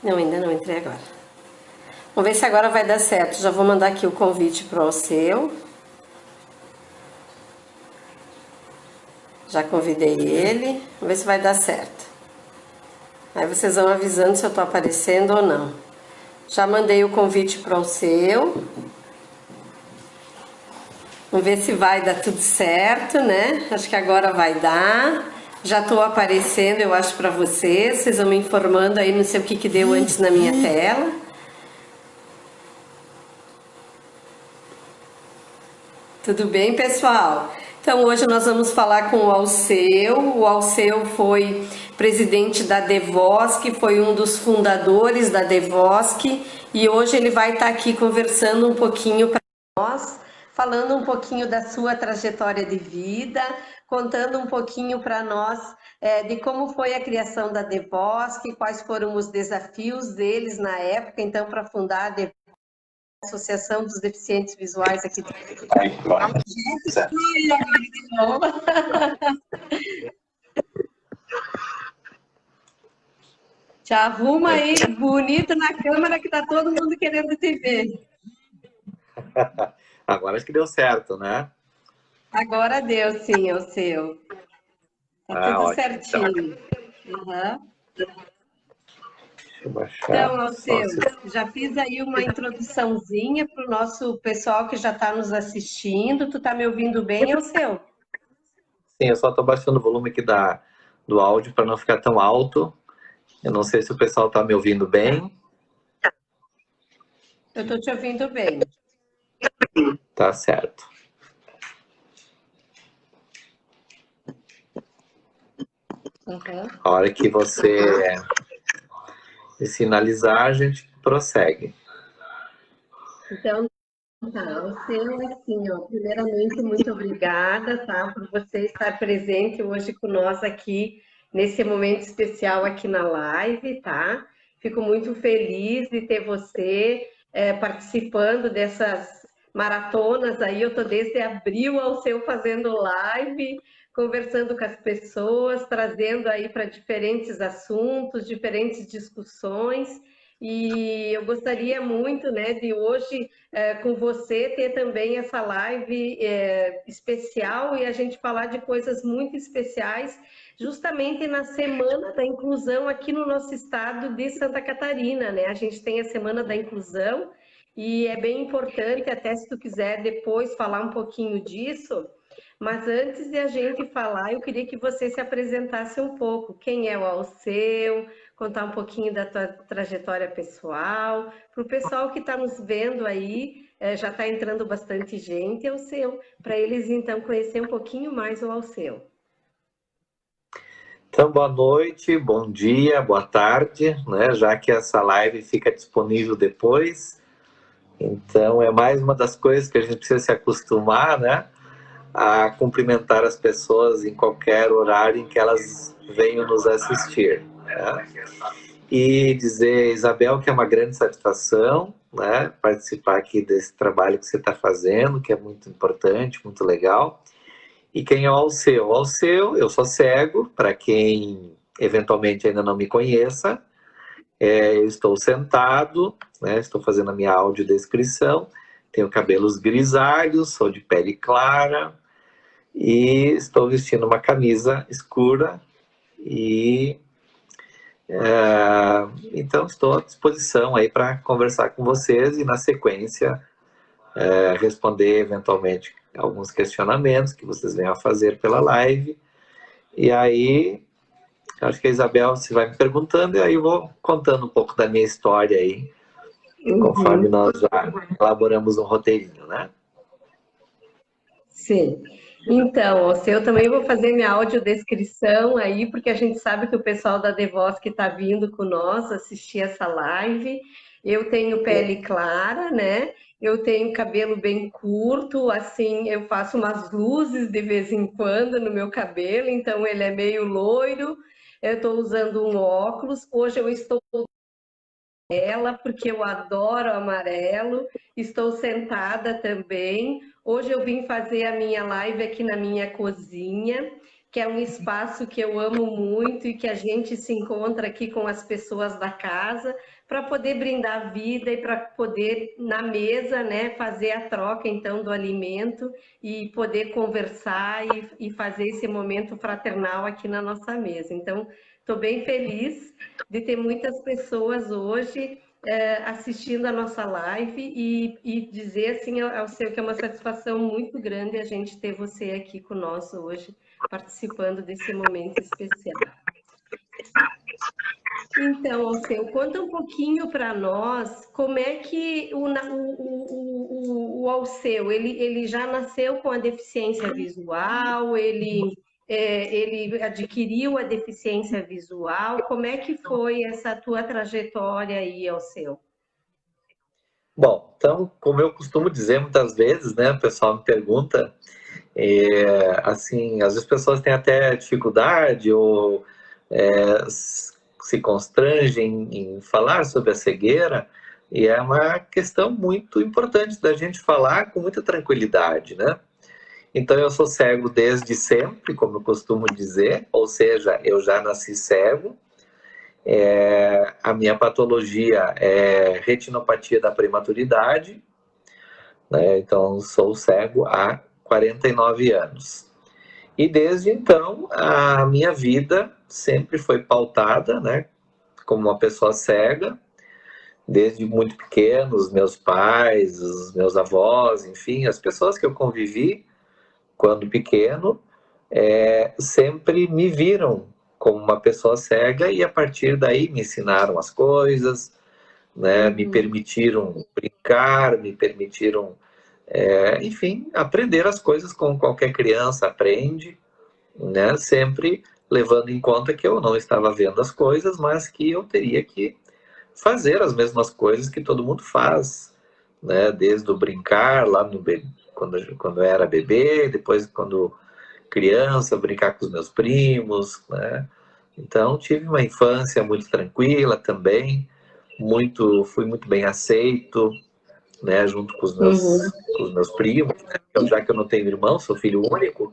Não, ainda não entrei agora. Vamos ver se agora vai dar certo. Já vou mandar aqui o convite para o seu. Já convidei ele. Vamos ver se vai dar certo. Aí vocês vão avisando se eu tô aparecendo ou não. Já mandei o convite para o seu. Vamos ver se vai dar tudo certo, né? Acho que agora vai dar. Já estou aparecendo, eu acho, para vocês. Vocês vão me informando aí, não sei o que deu antes na minha tela. Tudo bem, pessoal? Então, hoje nós vamos falar com o Alceu. O Alceu foi presidente da Devosc, foi um dos fundadores da Devosc, e hoje ele vai estar aqui conversando um pouquinho para nós, falando um pouquinho da sua trajetória de vida, contando um pouquinho para nós de como foi a criação da Devosc, quais foram os desafios deles na época, então, para fundar a Devosc, Associação dos Deficientes Visuais aqui do Te arruma aí, bonito na câmera que tá todo mundo querendo te ver. Agora acho que deu certo, né? Agora deu, sim, é o seu. Tá tudo Ótimo. certinho. Uhum. Deixa eu baixar. Então, Alceu, já fiz aí uma introduçãozinha para o nosso pessoal que já está nos assistindo. Tu tá me ouvindo bem, Alceu? Sim, eu só estou baixando o volume aqui do áudio para não ficar tão alto. Eu não sei se o pessoal está me ouvindo bem. Eu estou te ouvindo bem. Tá certo. Uhum. A hora que você sinalizar, a gente prossegue. Então, tá, Alceu, assim, ó, primeiramente, muito obrigada, tá, por você estar presente hoje conosco aqui, nesse momento especial aqui na live, tá? Fico muito feliz de ter você participando dessas maratonas aí, eu tô desde abril ao seu fazendo live, conversando com as pessoas, trazendo aí para diferentes assuntos, diferentes discussões, e eu gostaria muito, né, de hoje com você ter também essa live especial e a gente falar de coisas muito especiais, justamente na Semana da Inclusão aqui no nosso estado de Santa Catarina, né? A gente tem a Semana da Inclusão e é bem importante, até se tu quiser depois falar um pouquinho disso, mas antes de a gente falar, eu queria que você se apresentasse um pouco. Quem é o Alceu? Contar um pouquinho da tua trajetória pessoal, para o pessoal que está nos vendo aí, já está entrando bastante gente, Alceu, para eles então conhecer um pouquinho mais o Alceu. Então, boa noite, bom dia, boa tarde, né? Já que essa live fica disponível depois. Então, é mais uma das coisas que a gente precisa se acostumar, né? A cumprimentar as pessoas em qualquer horário em que elas venham nos assistir, né? E dizer, Isabel, que é uma grande satisfação, né, participar aqui desse trabalho que você está fazendo, que é muito importante, muito legal. E quem é o Alceu? O Alceu, eu sou cego, para quem eventualmente ainda não me conheça. Eu estou sentado, né, estou fazendo a minha audiodescrição, tenho cabelos grisalhos, sou de pele clara e estou vestindo uma camisa escura e então estou à disposição aí para conversar com vocês e na sequência responder eventualmente alguns questionamentos que vocês venham a fazer pela live. E aí, acho que a Isabel se vai me perguntando e aí eu vou contando um pouco da minha história aí, conforme nós já elaboramos um roteirinho, né? Sim. Então, eu também vou fazer minha audiodescrição aí, porque a gente sabe que o pessoal da Devoz que está vindo com nós assistir essa live. Eu tenho pele clara, né? Eu tenho cabelo bem curto, assim, eu faço umas luzes de vez em quando no meu cabelo, então ele é meio loiro. Eu estou usando um óculos. Hoje eu estou ela, porque eu adoro amarelo. Estou sentada também. Hoje eu vim fazer a minha live aqui na minha cozinha. que é um espaço que eu amo muito e que a gente se encontra aqui com as pessoas da casa para poder brindar vida e para poder, na mesa, né, fazer a troca, então, do alimento e poder conversar e fazer esse momento fraternal aqui na nossa mesa. Então, estou bem feliz de ter muitas pessoas hoje assistindo a nossa live e dizer assim ao seu que é uma satisfação muito grande a gente ter você aqui conosco hoje, participando desse momento especial. Então, Alceu, conta um pouquinho para nós como é que o Alceu, ele já nasceu com a deficiência visual, ele adquiriu a deficiência visual, como é que foi essa tua trajetória aí, Alceu? Bom, então, como eu costumo dizer muitas vezes, né, o pessoal me pergunta, assim, às vezes as pessoas têm até dificuldade ou se constrangem em falar sobre a cegueira, e é uma questão muito importante da gente falar com muita tranquilidade, né? Então, eu sou cego desde sempre, como eu costumo dizer, ou seja, eu já nasci cego. A minha patologia é retinopatia da prematuridade, né? Então, sou cego há 49 anos. E desde então, a minha vida sempre foi pautada, né, como uma pessoa cega, desde muito pequeno, os meus pais, os meus avós, enfim, as pessoas que eu convivi quando pequeno, sempre me viram como uma pessoa cega e a partir daí me ensinaram as coisas, né, me permitiram brincar, me permitiram, enfim, aprender as coisas como qualquer criança aprende, né, sempre levando em conta que eu não estava vendo as coisas, mas que eu teria que fazer as mesmas coisas que todo mundo faz, né, desde o brincar lá no quando eu era bebê, depois quando criança, brincar com os meus primos, né? Então tive uma infância muito tranquila também, fui muito bem aceito, né, junto com os meus primos, né? Já que eu não tenho irmão, sou filho único,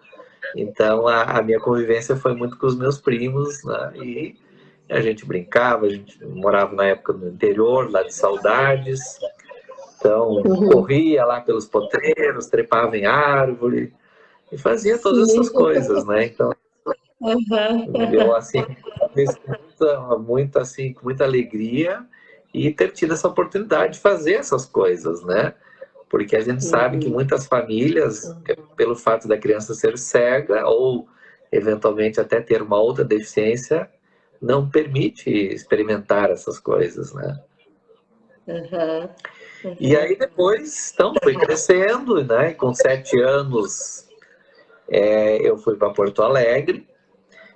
então a minha convivência foi muito com os meus primos, né? E a gente brincava, a gente morava na época no interior, lá de Saudades, então corria lá pelos potreiros, trepava em árvore e fazia todas essas coisas, né? Então eu assim fiz muito assim, com muita alegria e ter tido essa oportunidade de fazer essas coisas, né? Porque a gente sabe que muitas famílias, pelo fato da criança ser cega ou eventualmente até ter uma outra deficiência, não permite experimentar essas coisas, né? E aí depois, então, fui crescendo, né? E com 7 anos eu fui para Porto Alegre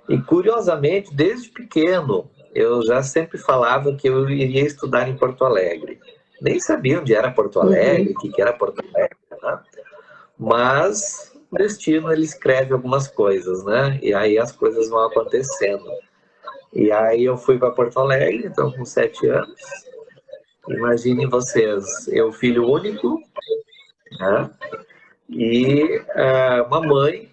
e, curiosamente, desde pequeno, eu já sempre falava que eu iria estudar em Porto Alegre. Nem sabia onde era Porto Alegre, o que era Porto Alegre, né? Mas o destino, ele escreve algumas coisas, né? E aí as coisas vão acontecendo. E aí eu fui para Porto Alegre, então com 7 anos. Imaginem vocês, eu filho único, né? E uma mãe,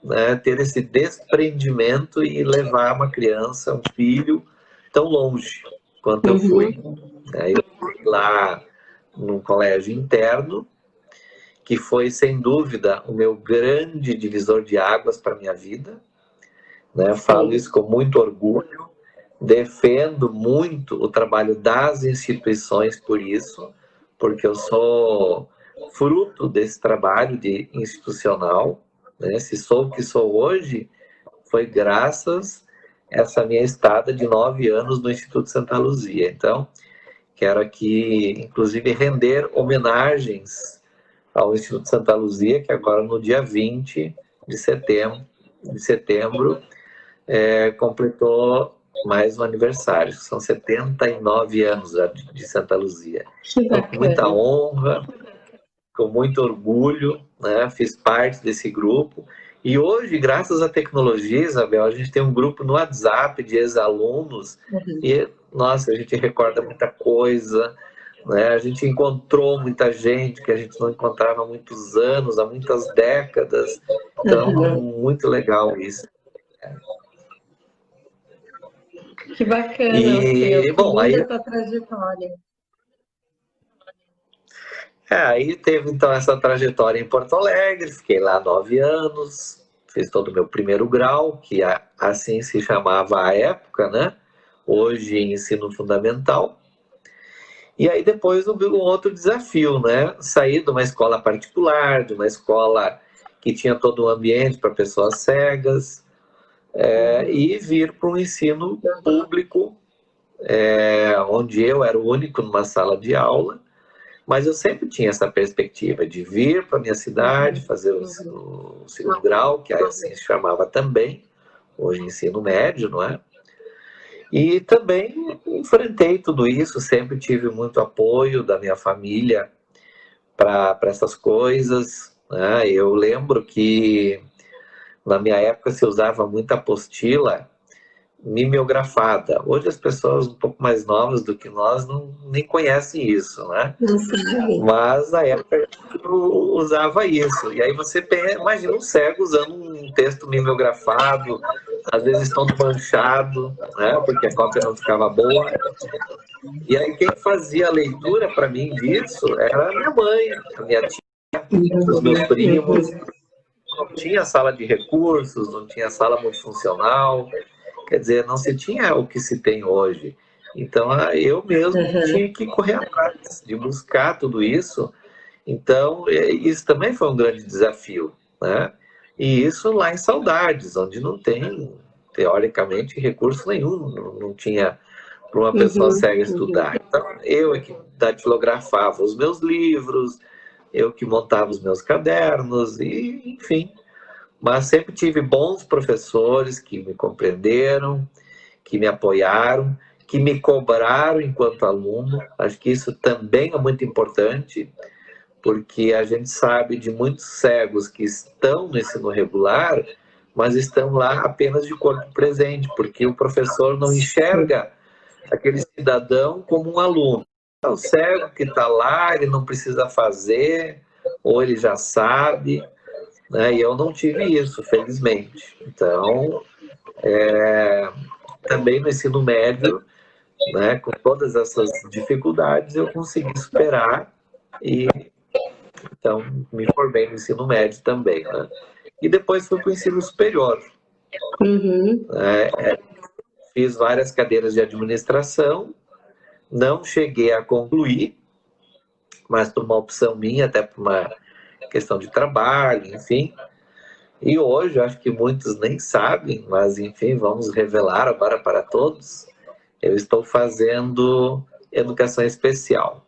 né, ter esse desprendimento e levar uma criança, um filho, tão longe quanto eu fui. Eu fui lá num colégio interno, que foi, sem dúvida, o meu grande divisor de águas para a minha vida, né? Falo isso com muito orgulho, defendo muito o trabalho das instituições por isso, porque eu sou fruto desse trabalho institucional, né? Se sou o que sou hoje, foi graças a essa minha estada de 9 anos no Instituto Santa Luzia. Então, quero aqui, inclusive, render homenagens ao Instituto Santa Luzia, que agora no dia 20 de setembro completou mais um aniversário. São 79 anos de Santa Luzia. Então, com muita honra, com muito orgulho, né, fiz parte desse grupo. E hoje, graças à tecnologia, Isabel, a gente tem um grupo no WhatsApp de ex-alunos e, nossa, a gente recorda muita coisa, né? A gente encontrou muita gente que a gente não encontrava há muitos anos, há muitas décadas. Então, muito legal isso. Que bacana, E, Alceu, que bom, linda aí, a tua trajetória. aí teve então essa trajetória em Porto Alegre, fiquei lá 9 anos, fiz todo o meu primeiro grau, que assim se chamava à época, né? Hoje ensino fundamental. E aí depois um outro desafio, né? Sair de uma escola particular, de uma escola que tinha todo um ambiente para pessoas cegas, e vir para um ensino público, onde eu era o único numa sala de aula, mas eu sempre tinha essa perspectiva de vir para minha cidade, fazer o segundo grau, que assim se chamava também, hoje ensino médio, não é? E também enfrentei tudo isso, sempre tive muito apoio da minha família para essas coisas, né? Eu lembro que na minha época se usava muita apostila mimeografada. Hoje as pessoas um pouco mais novas do que nós nem conhecem isso, né? Não sei. Mas na época eu usava isso. E aí você imagina um cego usando um texto mimeografado, às vezes todo manchado, né? Porque a cópia não ficava boa. E aí quem fazia a leitura para mim disso era a minha mãe, a minha tia, os meus primos. Não tinha sala de recursos, não tinha sala multifuncional, quer dizer, não se tinha o que se tem hoje. Então, eu mesmo tinha que correr atrás de buscar tudo isso. Então, isso também foi um grande desafio, né? E isso lá em Saudades, onde não tem, teoricamente, recurso nenhum, não tinha para uma pessoa cega estudar. Então, eu é que datilografava os meus livros, eu que montava os meus cadernos, e enfim. Mas sempre tive bons professores que me compreenderam, que me apoiaram, que me cobraram enquanto aluno. Acho que isso também é muito importante, porque a gente sabe de muitos cegos que estão no ensino regular, mas estão lá apenas de corpo presente, porque o professor não enxerga aquele cidadão como um aluno. É o cego que está lá, ele não precisa fazer, ou ele já sabe, né? E eu não tive isso, felizmente. Então, também no ensino médio, né, com todas essas dificuldades, eu consegui superar e então me formei no ensino médio também, né? E depois fui para o ensino superior. Fiz várias cadeiras de administração, não cheguei a concluir, mas por uma opção minha, até por uma questão de trabalho, enfim. E hoje, acho que muitos nem sabem, mas enfim, vamos revelar agora para todos. Eu estou fazendo educação especial.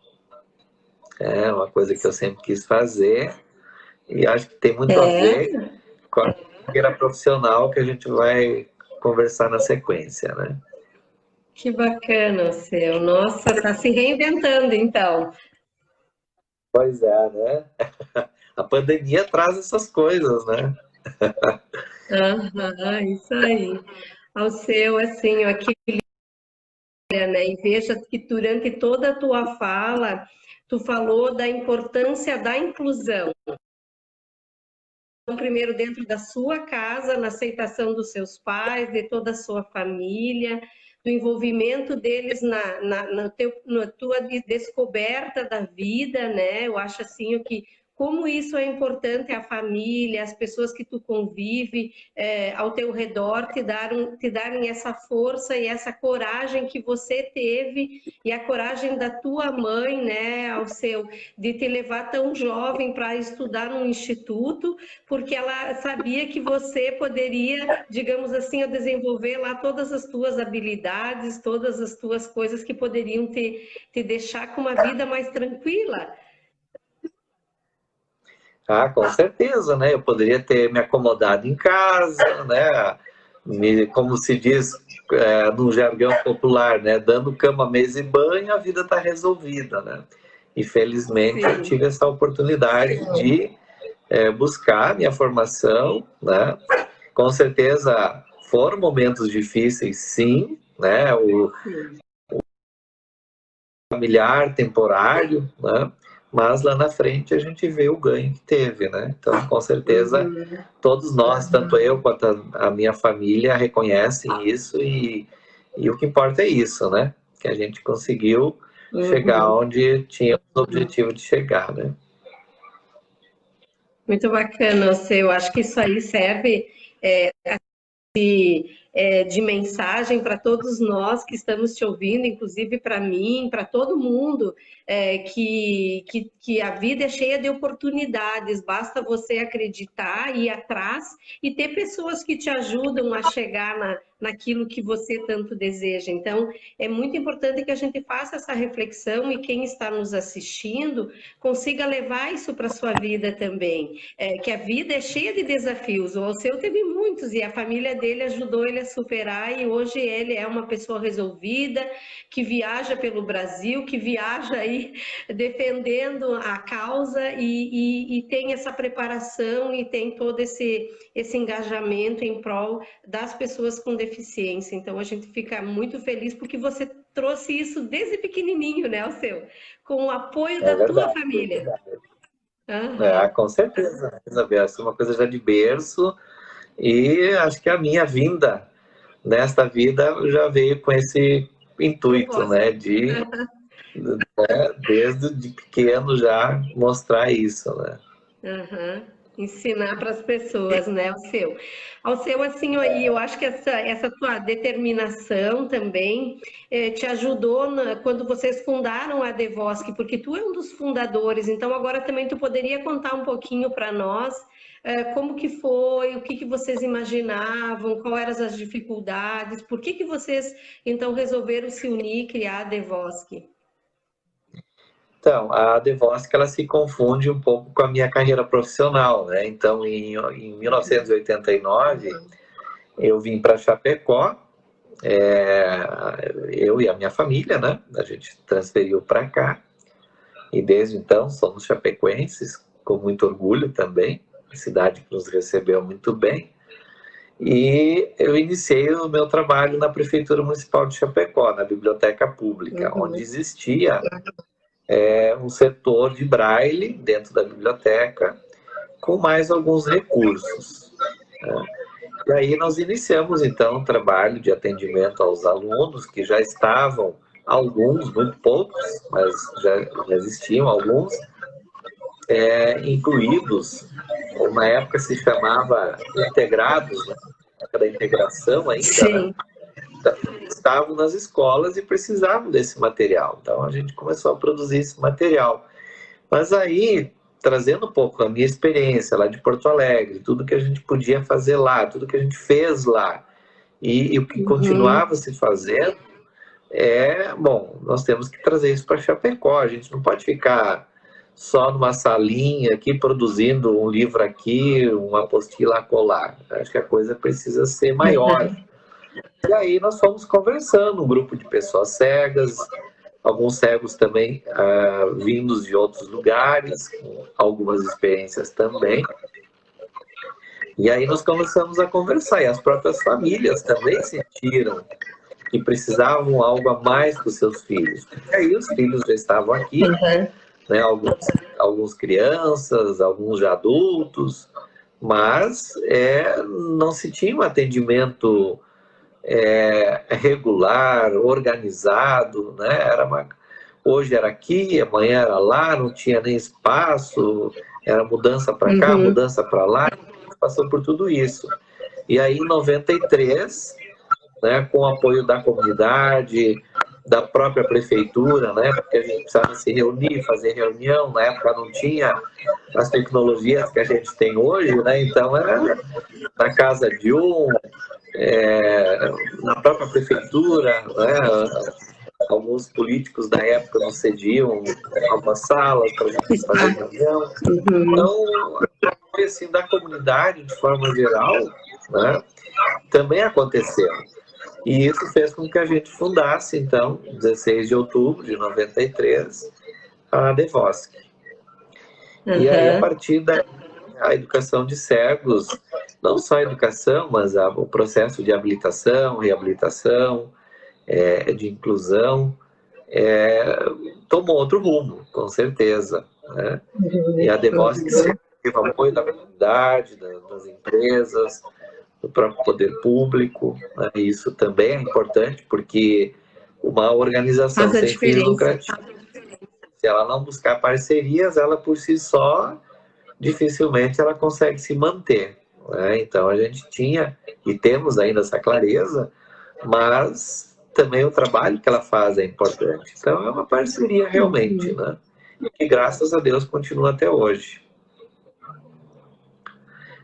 É uma coisa que eu sempre quis fazer e acho que tem muito a ver com a carreira profissional que a gente vai conversar na sequência, né? Que bacana, seu. Nossa, está se reinventando, então. Pois é, né? A pandemia traz essas coisas, né? Isso aí. Ao seu, assim, aqui, né? E veja que durante toda a tua fala, tu falou da importância da inclusão. Primeiro dentro da sua casa, na aceitação dos seus pais, de toda a sua família, do envolvimento deles na tua descoberta da vida, né? Eu acho assim que como isso é importante a família, as pessoas que tu convive ao teu redor te darem essa força e essa coragem que você teve e a coragem da tua mãe, né, ao seu, de te levar tão jovem para estudar num instituto, porque ela sabia que você poderia, digamos assim, desenvolver lá todas as tuas habilidades, todas as tuas coisas que poderiam te deixar com uma vida mais tranquila. Ah, com certeza, né? Eu poderia ter me acomodado em casa, né? Como se diz no jargão popular, né? Dando cama, mesa e banho, a vida está resolvida, né? E felizmente eu tive essa oportunidade de buscar minha formação, né? Com certeza foram momentos difíceis, sim, né? O familiar, temporário, né? Mas lá na frente a gente vê o ganho que teve, né? Então, com certeza, todos nós, tanto eu quanto a minha família, reconhecem isso e E o que importa é isso, né? Que a gente conseguiu chegar onde tinha o objetivo de chegar, né? Muito bacana, eu acho que isso aí serve de mensagem para todos nós que estamos te ouvindo, inclusive para mim, para todo mundo, que a vida é cheia de oportunidades, basta você acreditar, ir atrás e ter pessoas que te ajudam a chegar naquilo que você tanto deseja. Então, é muito importante que a gente faça essa reflexão e quem está nos assistindo consiga levar isso para a sua vida também. Que a vida é cheia de desafios, o Alceu teve muitos e a família dele ajudou ele a superar e hoje ele é uma pessoa resolvida, que viaja pelo Brasil, que viaja aí defendendo a causa e tem essa preparação e tem todo esse engajamento em prol das pessoas com deficiência. Então a gente fica muito feliz porque você trouxe isso desde pequenininho, né, Alceu? Com o apoio da tua família. Uhum. Com certeza, Isabel, isso é uma coisa já de berço e acho que a minha vinda nesta vida já veio com esse intuito, né, desde de pequeno já mostrar isso, né. Ensinar para as pessoas, né, Alceu, assim, eu acho que essa tua determinação também te ajudou quando vocês fundaram a Devosc, porque tu é um dos fundadores, então agora também tu poderia contar um pouquinho para nós como que foi, o que vocês imaginavam, quais eram as dificuldades, por que vocês então resolveram se unir e criar a Devosc? Então, a Devosc, ela se confunde um pouco com a minha carreira profissional, né? Então, em 1989, eu vim para Chapecó, eu e a minha família, né? A gente transferiu para cá e desde então somos chapecoenses, com muito orgulho também, a cidade que nos recebeu muito bem. E eu iniciei o meu trabalho na Prefeitura Municipal de Chapecó, na Biblioteca Pública, onde existia um setor de braille dentro da biblioteca, com mais alguns recursos. E aí nós iniciamos, então, o trabalho de atendimento aos alunos, que já estavam, alguns, muito poucos, mas já existiam alguns, incluídos, ou na época se chamava integrados, né? Na época da integração ainda, né? Estavam nas escolas e precisavam desse material. Então a gente começou a produzir esse material. Mas aí, trazendo um pouco a minha experiência lá de Porto Alegre, tudo que a gente podia fazer lá, tudo que a gente fez lá, e o que continuava se fazendo, bom, nós temos que trazer isso para Chapecó. A gente não pode ficar só numa salinha aqui, produzindo um livro aqui, uma apostila acolá. Acho que a coisa precisa ser maior. E aí nós fomos conversando, um grupo de pessoas cegas, alguns cegos também vindos de outros lugares, com algumas experiências também. E aí nós começamos a conversar, e as próprias famílias também sentiram que precisavam algo a mais para os seus filhos. E aí os filhos já estavam aqui, né, alguns crianças, alguns já adultos, mas não se tinha um atendimento regular, organizado, né? Hoje era aqui, amanhã era lá, não tinha nem espaço, era mudança para cá, mudança para lá, passou por tudo isso. E aí, em 93, né, com o apoio da comunidade, da própria prefeitura, né, porque a gente precisava se reunir, fazer reunião, na época não tinha as tecnologias que a gente tem hoje, né, então era na casa de na própria prefeitura, né, alguns políticos da época nos cediam algumas salas para a gente fazer reunião. Então, assim, da comunidade, de forma geral, né, também aconteceu. E isso fez com que a gente fundasse, então, 16 de outubro de 93, a Devosc. E aí, a partir da educação de cegos, não só a educação, mas o processo de habilitação, reabilitação, de inclusão, tomou outro rumo, com certeza, né? E a Devosc teve o apoio da comunidade, das empresas, do próprio poder público, né? Isso também é importante, porque uma organização Faz a sem fins diferença. lucrativos, se ela não buscar parcerias, ela por si só, dificilmente ela consegue se manter, né? Então a gente tinha, e temos ainda essa clareza, mas também o trabalho que ela faz é importante. Então é uma parceria realmente, né? E que graças a Deus continua até hoje.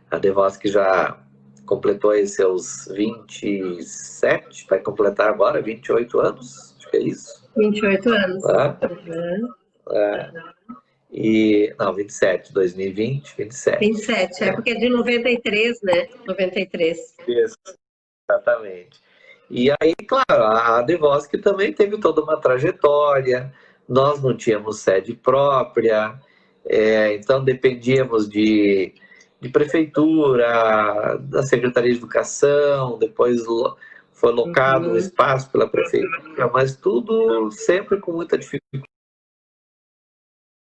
A Devosky já completou aí seus 27, vai completar agora 28 anos, acho que é isso. 28 anos. Tá? E, não, 27, 2020, 27. 27, é porque é de 93, né? 93. Isso, exatamente. E aí, claro, a Devosky também teve toda uma trajetória, nós não tínhamos sede própria, então dependíamos de prefeitura, da Secretaria de Educação, depois foi locado um espaço pela prefeitura, mas tudo sempre com muita dificuldade.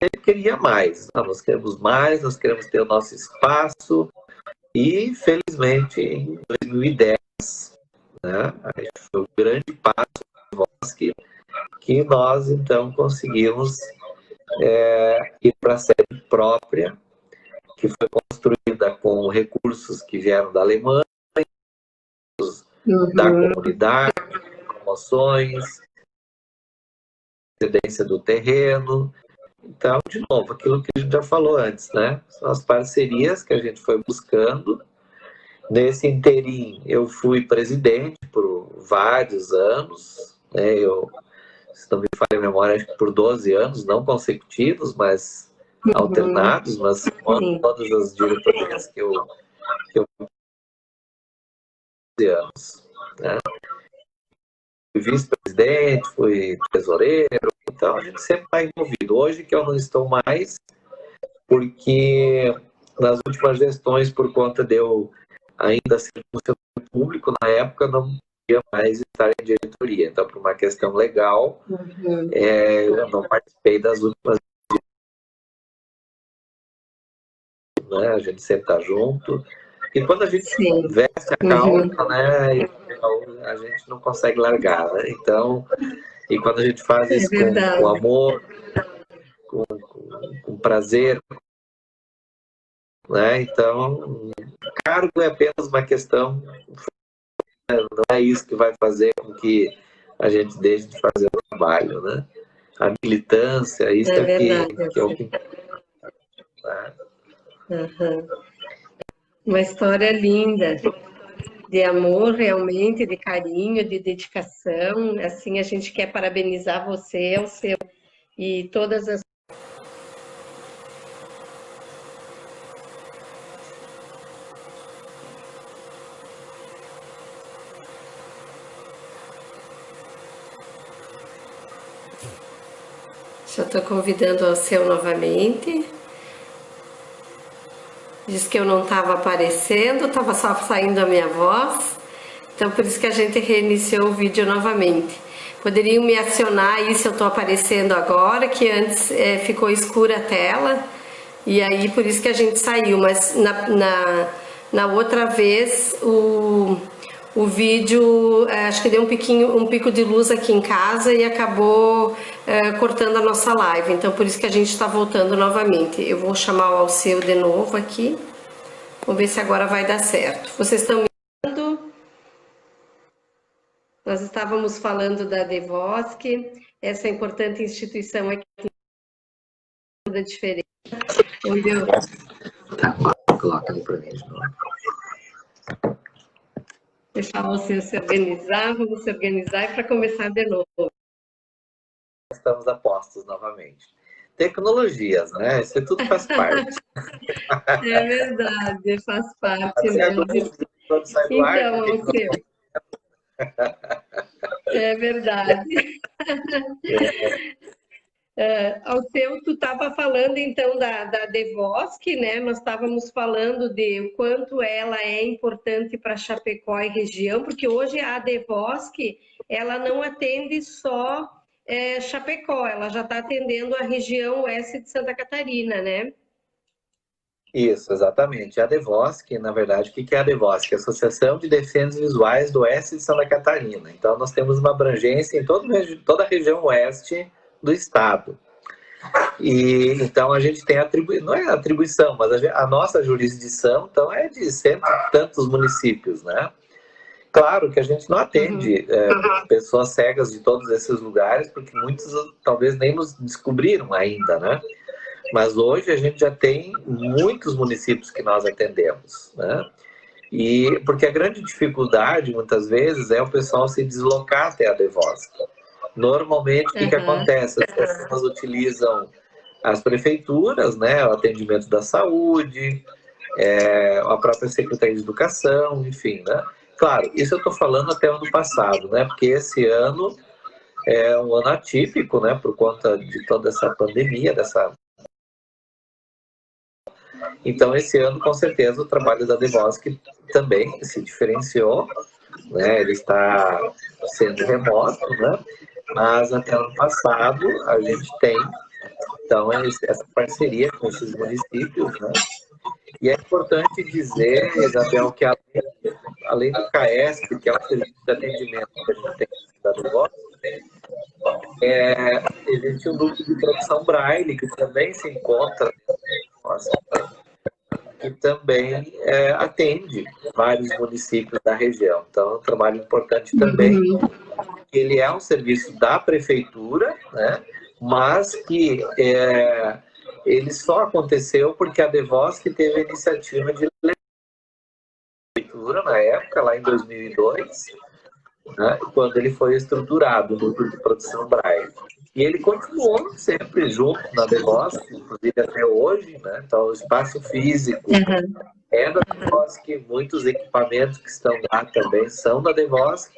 Ele queria mais, nós queremos mais, nós queremos ter o nosso espaço, e felizmente em 2010, né, foi um grande passo que nós então conseguimos ir para a sede própria, que foi construída com recursos que vieram da Alemanha, da comunidade, promoções, cedência do terreno. Então, de novo, aquilo que a gente já falou antes, né? São as parcerias que a gente foi buscando. Nesse interim, eu fui presidente por vários anos, né? Se não me falha a memória, acho que por 12 anos, não consecutivos, mas alternados, mas todas as diretorias que eu anos, né? Fui vice-presidente, fui tesoureiro, então a gente sempre está envolvido. Hoje que eu não estou mais, porque nas últimas gestões, por conta de eu ainda ser funcionário público, na época não podia mais estar em diretoria. Então, por uma questão legal, eu não participei das últimas, né? A gente sempre está junto. E quando a gente veste a calça, né, a gente não consegue largar, né? Então, e quando a gente faz isso com amor, com prazer, né? Então, cargo é apenas uma questão, não é isso que vai fazer com que a gente deixe de fazer o trabalho, né? A militância, isso é que é o que importa, né? Uma história linda, de amor realmente, de carinho, de dedicação. Assim, a gente quer parabenizar você, o seu e todas as já estou convidando ao seu novamente. Diz que eu não estava aparecendo, estava só saindo a minha voz. Então, por isso que a gente reiniciou o vídeo novamente. Poderiam me acionar aí se eu estou aparecendo agora, que antes ficou escura a tela. E aí, por isso que a gente saiu. Mas na outra vez, o vídeo, acho que deu um pico de luz aqui em casa e acabou cortando a nossa live. Então, por isso que a gente está voltando novamente. Eu vou chamar o Alceu de novo aqui. Vamos ver se agora vai dar certo. Vocês estão me vendo? Nós estávamos falando da Devosky, essa importante instituição aqui da diferença. Entendeu? Coloca ali para mim de novo. Deixar você se organizar, vamos se organizar para começar de novo. Estamos a postos novamente. Tecnologias, né? Isso tudo faz parte. É verdade, faz parte mesmo. Então, Alceu. É verdade. Alceu, tu estava falando então da Devosky, né? Nós estávamos falando de o quanto ela é importante para Chapecó e região, porque hoje a Devosky, ela não atende só Chapecó, ela já está atendendo a região oeste de Santa Catarina, né? Isso, exatamente. A DEVOSC, na verdade, o que é a DEVOSC? A Associação de Deficientes Visuais do Oeste de Santa Catarina. Então, nós temos uma abrangência em toda a região oeste do estado. E então a gente tem não é atribuição, mas a nossa jurisdição então é de cento e tantos municípios, né? Claro que a gente não atende pessoas cegas de todos esses lugares, porque muitos talvez nem nos descobriram ainda, né? Mas hoje a gente já tem muitos municípios que nós atendemos, né? E porque a grande dificuldade muitas vezes é o pessoal se deslocar até a DEVOSC. Normalmente o que acontece? As pessoas utilizam as prefeituras, né, o atendimento da saúde, a própria Secretaria de Educação, enfim, né? Claro, isso eu estou falando até o ano passado, né? Porque esse ano é um ano atípico, né? Por conta de toda essa pandemia, Então, esse ano, com certeza, o trabalho da DEVOSC também se diferenciou, né? Ele está sendo remoto, né? Mas até o ano passado a gente tem então essa parceria com esses municípios, né? E é importante dizer, Isabel, que além do CAESP, que é o serviço de atendimento que a gente tem da DEVOSC, existe um grupo de produção Braille que também se encontra, que também atende vários municípios da região. Então, é um trabalho importante também. Ele é um serviço da prefeitura, né? Mas que ele só aconteceu porque a DEVOSC teve a iniciativa de prefeitura na época, lá em 2002, né? Quando ele foi estruturado no grupo de produção Braille. E ele continuou sempre junto na DEVOSC, inclusive até hoje, né? Então, o espaço físico é da DEVOSC, muitos equipamentos que estão lá também são da DEVOSC,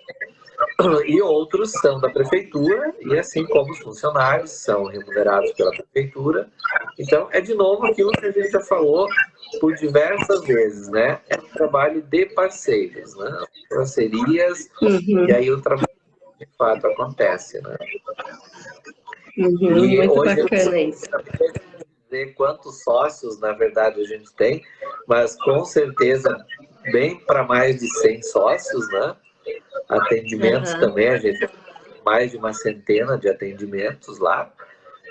e outros são da prefeitura, e assim como os funcionários são remunerados pela prefeitura. Então, é de novo aquilo que a gente já falou por diversas vezes, né? É um trabalho de parceiros, né? Parcerias, e aí o trabalho de fato acontece, né? E muito hoje bacana isso. Dizer quantos sócios, na verdade, a gente tem, mas com certeza bem para mais de 100 sócios, né? Atendimentos também, a gente tem mais de uma centena de atendimentos lá.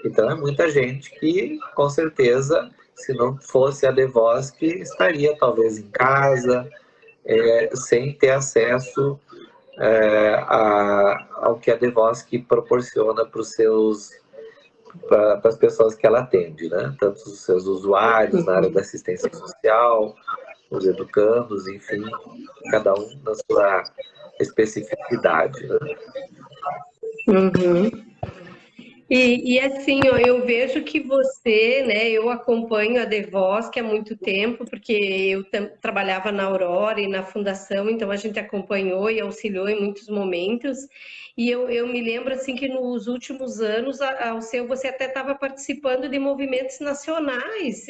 Então é muita gente que, com certeza, se não fosse a DEVOSC, estaria talvez em casa, sem ter acesso ao que a DEVOSC proporciona para as pessoas que ela atende, né? Tanto os seus usuários na área da assistência social, os educandos, enfim, cada um na sua especificidade, né? E assim, ó, eu vejo que você, né, eu acompanho a DEVOSC há muito tempo, porque eu trabalhava na Aurora e na Fundação, então a gente acompanhou e auxiliou em muitos momentos, e eu me lembro, assim, que nos últimos anos, você até estava participando de movimentos nacionais,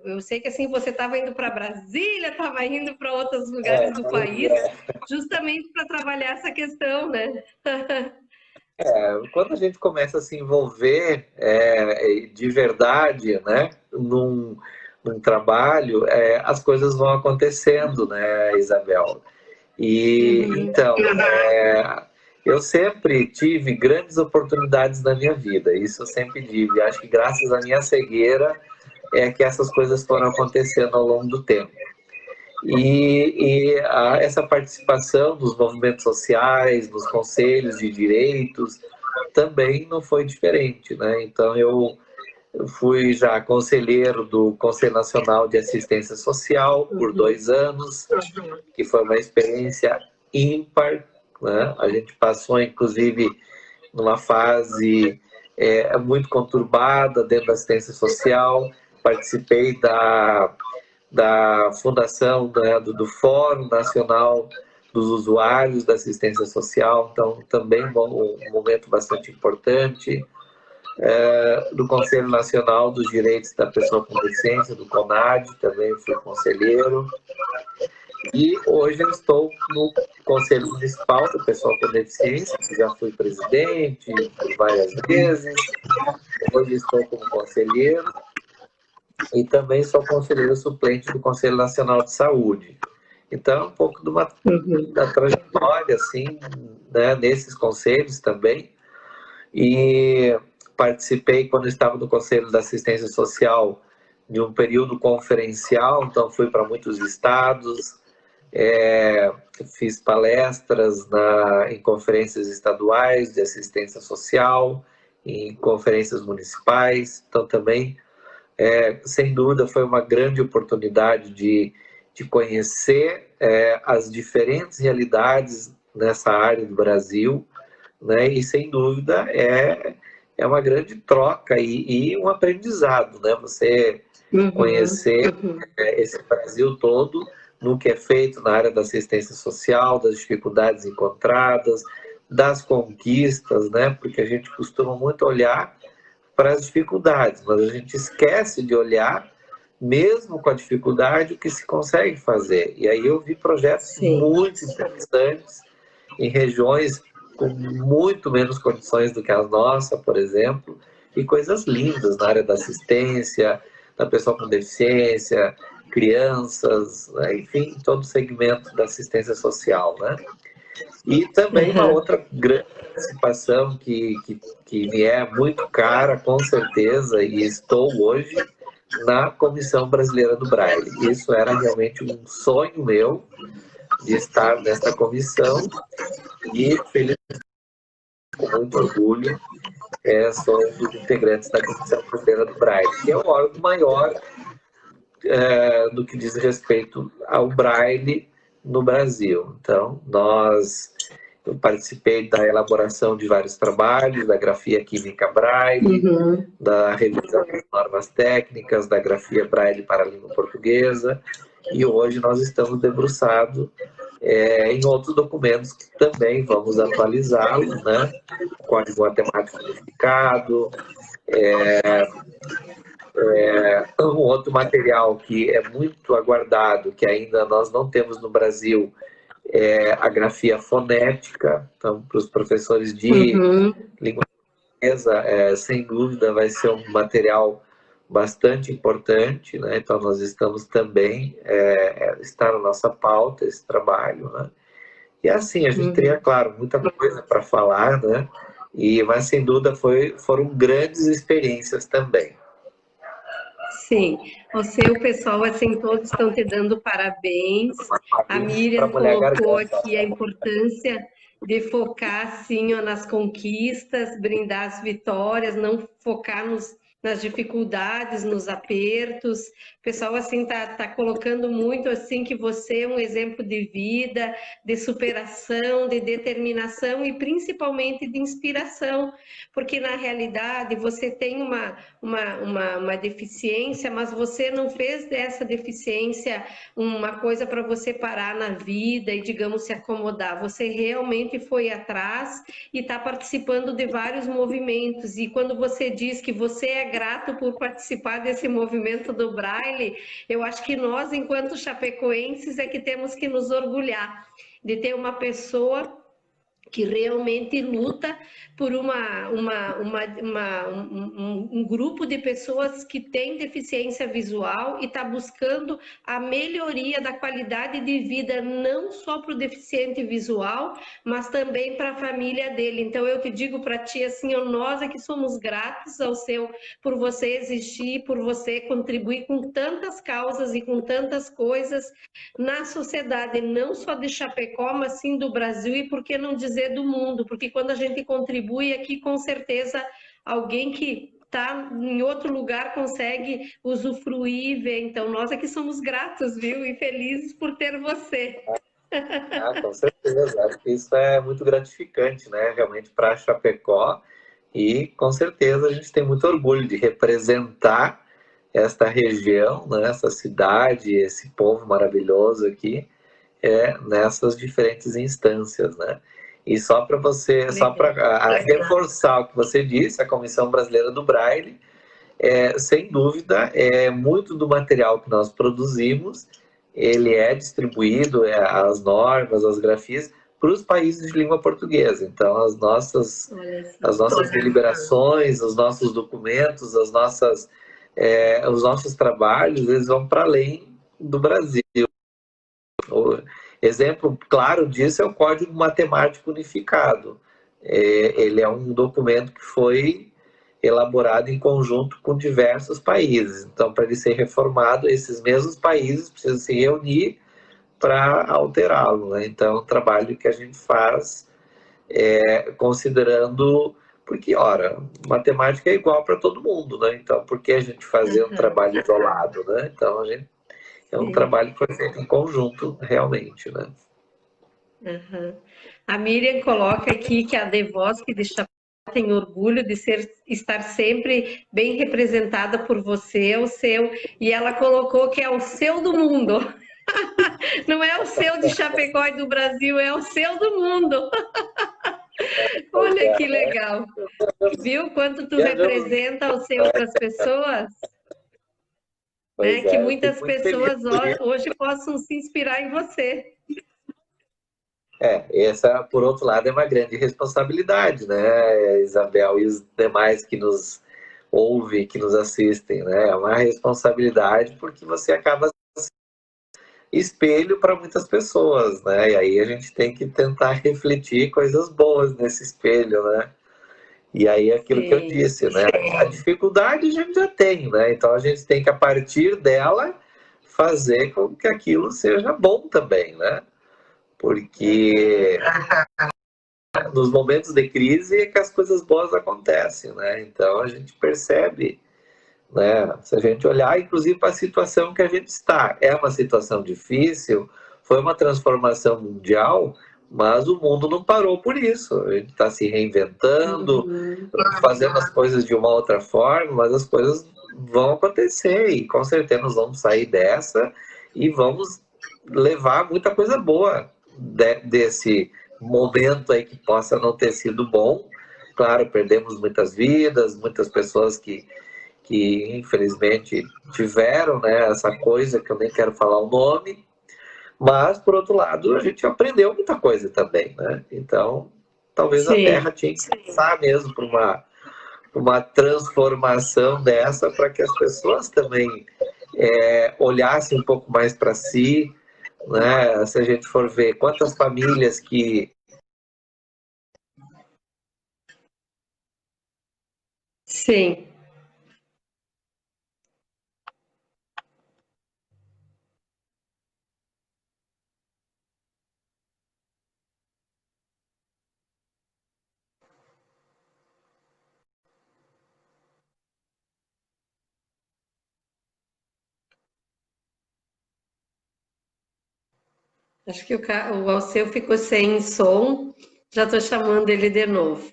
eu sei que, assim, você estava indo para Brasília, estava indo para outros lugares do país, justamente para trabalhar essa questão, né? Quando a gente começa a se envolver de verdade, né, num trabalho, as coisas vão acontecendo, né, Isabel? E então, eu sempre tive grandes oportunidades na minha vida, isso eu sempre digo, e acho que graças à minha cegueira é que essas coisas foram acontecendo ao longo do tempo. Essa participação dos movimentos sociais, dos conselhos de direitos, também não foi diferente, né? Então, eu fui já conselheiro do Conselho Nacional de Assistência Social por 2 anos, que foi uma experiência ímpar, né? A gente passou, inclusive, numa fase muito conturbada dentro da assistência social, participei da fundação, né, do Fórum Nacional dos Usuários da Assistência Social, então também um momento bastante importante, do Conselho Nacional dos Direitos da Pessoa com Deficiência, do CONAD, também fui conselheiro, e hoje eu estou no Conselho Municipal da Pessoa com Deficiência, que já fui presidente várias vezes, hoje estou como conselheiro, e também sou conselheiro suplente do Conselho Nacional de Saúde. Então, é um pouco da trajetória, assim, né, nesses conselhos também. E participei, quando estava no Conselho da Assistência Social, de um período conferencial, então fui para muitos estados, fiz palestras em conferências estaduais de assistência social, em conferências municipais, então também, sem dúvida, foi uma grande oportunidade de conhecer as diferentes realidades nessa área do Brasil, né? E sem dúvida é uma grande troca e um aprendizado, né? Você conhecer esse Brasil todo no que é feito na área da assistência social, das dificuldades encontradas, das conquistas, né? Porque a gente costuma muito olhar para as dificuldades, mas a gente esquece de olhar, mesmo com a dificuldade, o que se consegue fazer. E aí eu vi projetos muito interessantes em regiões com muito menos condições do que a nossa, por exemplo, e coisas lindas na área da assistência, da pessoa com deficiência, crianças, né? Enfim, todo o segmento da assistência social, né? E também uma outra grande participação que me é muito cara, com certeza, e estou hoje na Comissão Brasileira do Braille. Isso era realmente um sonho meu, de estar nesta comissão, e feliz, com muito orgulho, sou um dos integrantes da Comissão Brasileira do Braille, que é o órgão maior do que diz respeito ao Braille no Brasil. Então, eu participei da elaboração de vários trabalhos, da grafia química Braille, da revisão das normas técnicas, da grafia Braille para a língua portuguesa, e hoje nós estamos debruçados em outros documentos que também vamos atualizá-los, né? Código Matemático Unificado, um outro material que é muito aguardado, que ainda nós não temos no Brasil, a grafia fonética. Então, para os professores de língua portuguesa, sem dúvida, vai ser um material bastante importante, né? Então, nós estamos também, está na nossa pauta esse trabalho, né? E assim, a gente teria, claro, muita coisa para falar, né? Mas, sem dúvida, foram grandes experiências também. Sim, o pessoal, assim, todos estão te dando parabéns. A Miriam colocou aqui a importância de focar, assim, ó, nas conquistas, brindar as vitórias, não focar nas dificuldades, nos apertos. O pessoal, assim, tá colocando muito, assim, que você é um exemplo de vida, de superação, de determinação e principalmente de inspiração, porque na realidade você tem uma deficiência, mas você não fez dessa deficiência uma coisa para você parar na vida e, digamos, se acomodar. Você realmente foi atrás e está participando de vários movimentos. E quando você diz que você é grato por participar desse movimento do Braille, eu acho que nós, enquanto chapecoenses, é que temos que nos orgulhar de ter uma pessoa que realmente luta por um grupo de pessoas que tem deficiência visual e está buscando a melhoria da qualidade de vida, não só para o deficiente visual, mas também para a família dele. Então, eu te digo para ti, assim, nós é que somos gratos por você existir, por você contribuir com tantas causas e com tantas coisas na sociedade, não só de Chapecó, mas sim do Brasil, e por que não dizer do mundo, porque quando a gente contribui aqui, com certeza alguém que está em outro lugar consegue usufruir e ver. Então, nós aqui somos gratos, viu? E felizes por ter você. Com certeza, acho que isso é muito gratificante, né? Realmente para Chapecó, e com certeza a gente tem muito orgulho de representar esta região, né? Essa cidade, esse povo maravilhoso aqui, nessas diferentes instâncias, né? E só para reforçar o que você disse, a Comissão Brasileira do Braille, sem dúvida, muito do material que nós produzimos, ele é distribuído, as normas, as grafias, para os países de língua portuguesa. Então, as nossas deliberações, os nossos documentos, as nossas os nossos trabalhos, eles vão para além do Brasil. O exemplo claro disso é o Código Matemático Unificado. Ele é um documento que foi elaborado em conjunto com diversos países. Então, para ele ser reformado, esses mesmos países precisam se reunir para alterá-lo, né? Então, é um trabalho que a gente faz considerando... Porque, ora, matemática é igual para todo mundo, né? Então, por que a gente fazer um trabalho isolado, né? Então, é um trabalho que foi feito em conjunto, realmente, né? A Miriam coloca aqui que a Devosque de Chapecó tem orgulho de estar sempre bem representada por você, o seu, e ela colocou que é o seu do mundo. Não é o seu de Chapecó e do Brasil, é o seu do mundo. Olha que legal. Viu quanto tu representa o seu para as pessoas? Né? Que muitas pessoas hoje possam se inspirar em você. Essa, por outro lado, é uma grande responsabilidade, né, Isabel, e os demais que nos ouvem, que nos assistem, né? É uma responsabilidade porque você acaba sendo espelho para muitas pessoas, né? E aí a gente tem que tentar refletir coisas boas nesse espelho, né? E aí é aquilo que eu disse, né? A dificuldade a gente já tem, né? Então a gente tem que, a partir dela, fazer com que aquilo seja bom também, né? Porque nos momentos de crise é que as coisas boas acontecem, né? Então a gente percebe, né? Se a gente olhar, inclusive, para a situação que a gente está, é uma situação difícil, foi uma transformação mundial, mas o mundo não parou por isso. A gente está se reinventando, fazendo as coisas de uma outra forma, mas as coisas vão acontecer e com certeza nós vamos sair dessa e vamos levar muita coisa boa desse momento aí que possa não ter sido bom. Claro, perdemos muitas vidas, muitas pessoas que infelizmente tiveram, né, essa coisa que eu nem quero falar o nome, mas por outro lado a gente aprendeu muita coisa também, né? Então talvez a Terra tinha que passar mesmo por uma transformação dessa para que as pessoas também olhassem um pouco mais para si, né? Se a gente for ver quantas famílias que... Sim. Acho que o Alceu ficou sem som, já estou chamando ele de novo.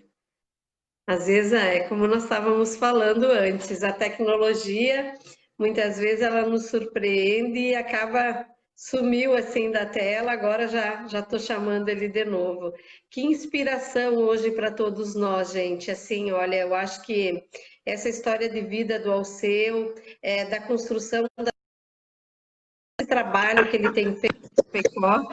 Às vezes é como nós estávamos falando antes, a tecnologia, muitas vezes ela nos surpreende e acaba, sumiu assim da tela, agora já estou chamando ele de novo. Que inspiração hoje para todos nós, gente. Assim, olha, eu acho que essa história de vida do Alceu, da construção desse trabalho que ele tem feito no Pecó,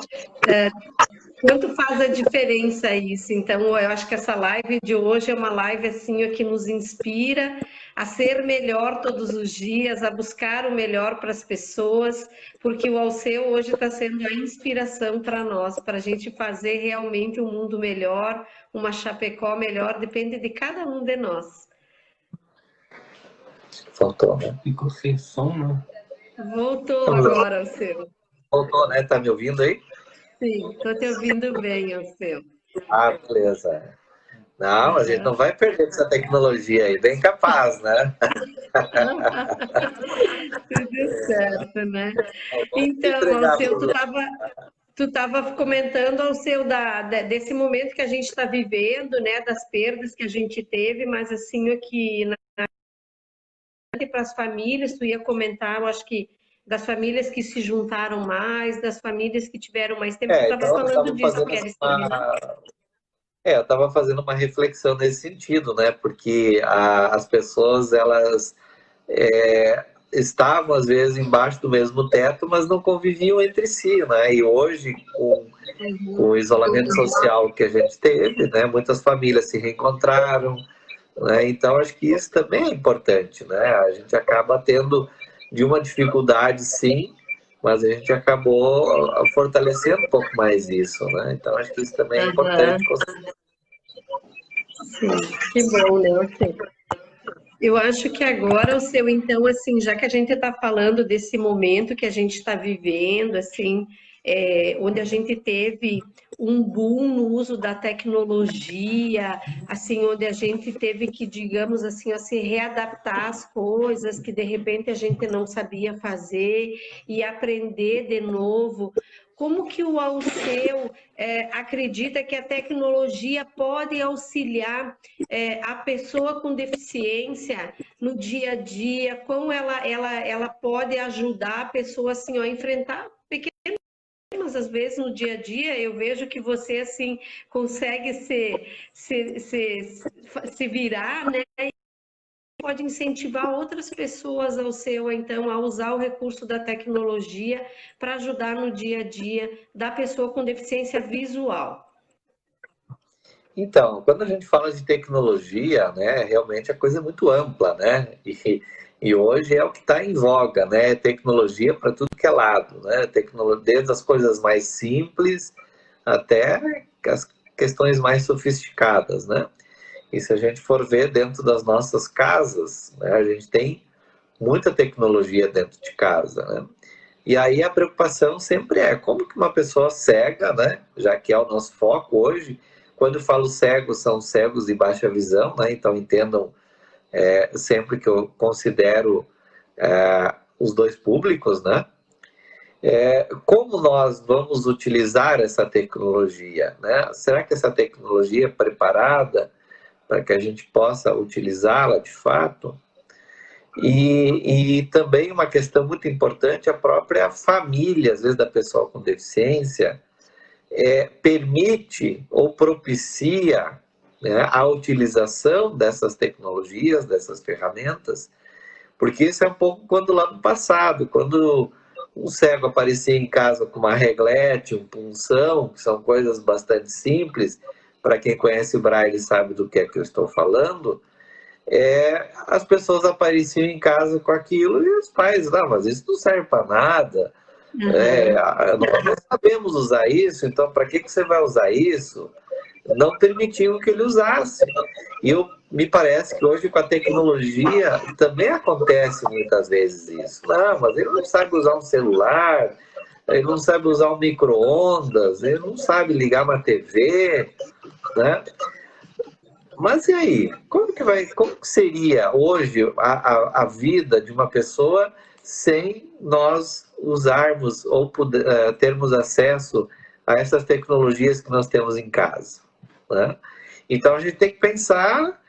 quanto faz a diferença isso? Então, eu acho que essa live de hoje é uma live assim que nos inspira a ser melhor todos os dias, a buscar o melhor para as pessoas, porque o Alceu hoje está sendo a inspiração para nós, para a gente fazer realmente um mundo melhor, uma Chapecó melhor, depende de cada um de nós. Faltou, né? Ficou sem som, né? Voltou agora, Alceu. Voltou, né? Tá me ouvindo aí? Sim, estou te ouvindo bem, Alceu. Ah, beleza. Não, a gente não vai perder essa tecnologia aí, bem capaz, né? Tudo certo, né? Então, Alceu, tu estava comentando, Alceu, desse momento que a gente está vivendo, né? Das perdas que a gente teve, mas assim, aqui para as famílias, tu ia comentar, eu acho que das famílias que se juntaram mais, das famílias que tiveram mais tempo, tu estava falando disso, queres terminar? Eu estava fazendo uma reflexão nesse sentido, né? Porque as pessoas, elas estavam, às vezes, embaixo do mesmo teto, mas não conviviam entre si, né? E hoje, com o isolamento social que a gente teve, né? Muitas famílias se reencontraram, né? Então, acho que isso também é importante, né? A gente acaba tendo de uma dificuldade, sim, mas a gente acabou fortalecendo um pouco mais isso, né? Então, acho que isso também é Aham. importante. Sim, que bom, né, Alceu? Eu acho que agora o seu, então, assim, já que a gente está falando desse momento que a gente está vivendo, assim, onde a gente teve um boom no uso da tecnologia, assim, onde a gente teve que, digamos assim, ó, se readaptar às coisas que de repente a gente não sabia fazer e aprender de novo. Como que o Alceu acredita que a tecnologia pode auxiliar a pessoa com deficiência no dia a dia, como ela pode ajudar a pessoa assim, ó, a enfrentar pequenos problemas, às vezes no dia a dia. Eu vejo que você assim consegue se virar, né? Pode incentivar outras pessoas ao seu, então, a usar o recurso da tecnologia para ajudar no dia a dia da pessoa com deficiência visual. Então, quando a gente fala de tecnologia, né, realmente a coisa é muito ampla, né? E hoje é o que está em voga, né? Tecnologia para tudo que é lado, né? Desde as coisas mais simples até as questões mais sofisticadas, né? E se a gente for ver dentro das nossas casas, né, a gente tem muita tecnologia dentro de casa, né? E aí a preocupação sempre é como que uma pessoa cega, né, já que é o nosso foco hoje, quando eu falo cegos, são cegos de baixa visão, né, então entendam sempre que eu considero os dois públicos, né, como nós vamos utilizar essa tecnologia, né? Será que essa tecnologia é preparada para que a gente possa utilizá-la de fato? E também uma questão muito importante, a própria família, às vezes, da pessoa com deficiência, permite ou propicia, né, a utilização dessas tecnologias, dessas ferramentas, porque isso é um pouco quando lá no passado, quando um cego aparecia em casa com uma reglete, um punção, que são coisas bastante simples, para quem conhece o Braille sabe do que é que eu estou falando, as pessoas apareciam em casa com aquilo e os pais, não, mas isso não serve para nada, nós não sabemos usar isso, então para que você vai usar isso? Não permitiam que ele usasse. E me parece que hoje com a tecnologia também acontece muitas vezes isso. Não, mas ele não sabe usar um celular, ele não sabe usar um micro-ondas, ele não sabe ligar uma TV, né? Mas e aí? Como que seria hoje a vida de uma pessoa sem nós usarmos ou termos acesso a essas tecnologias que nós temos em casa, né? Então a gente tem que pensar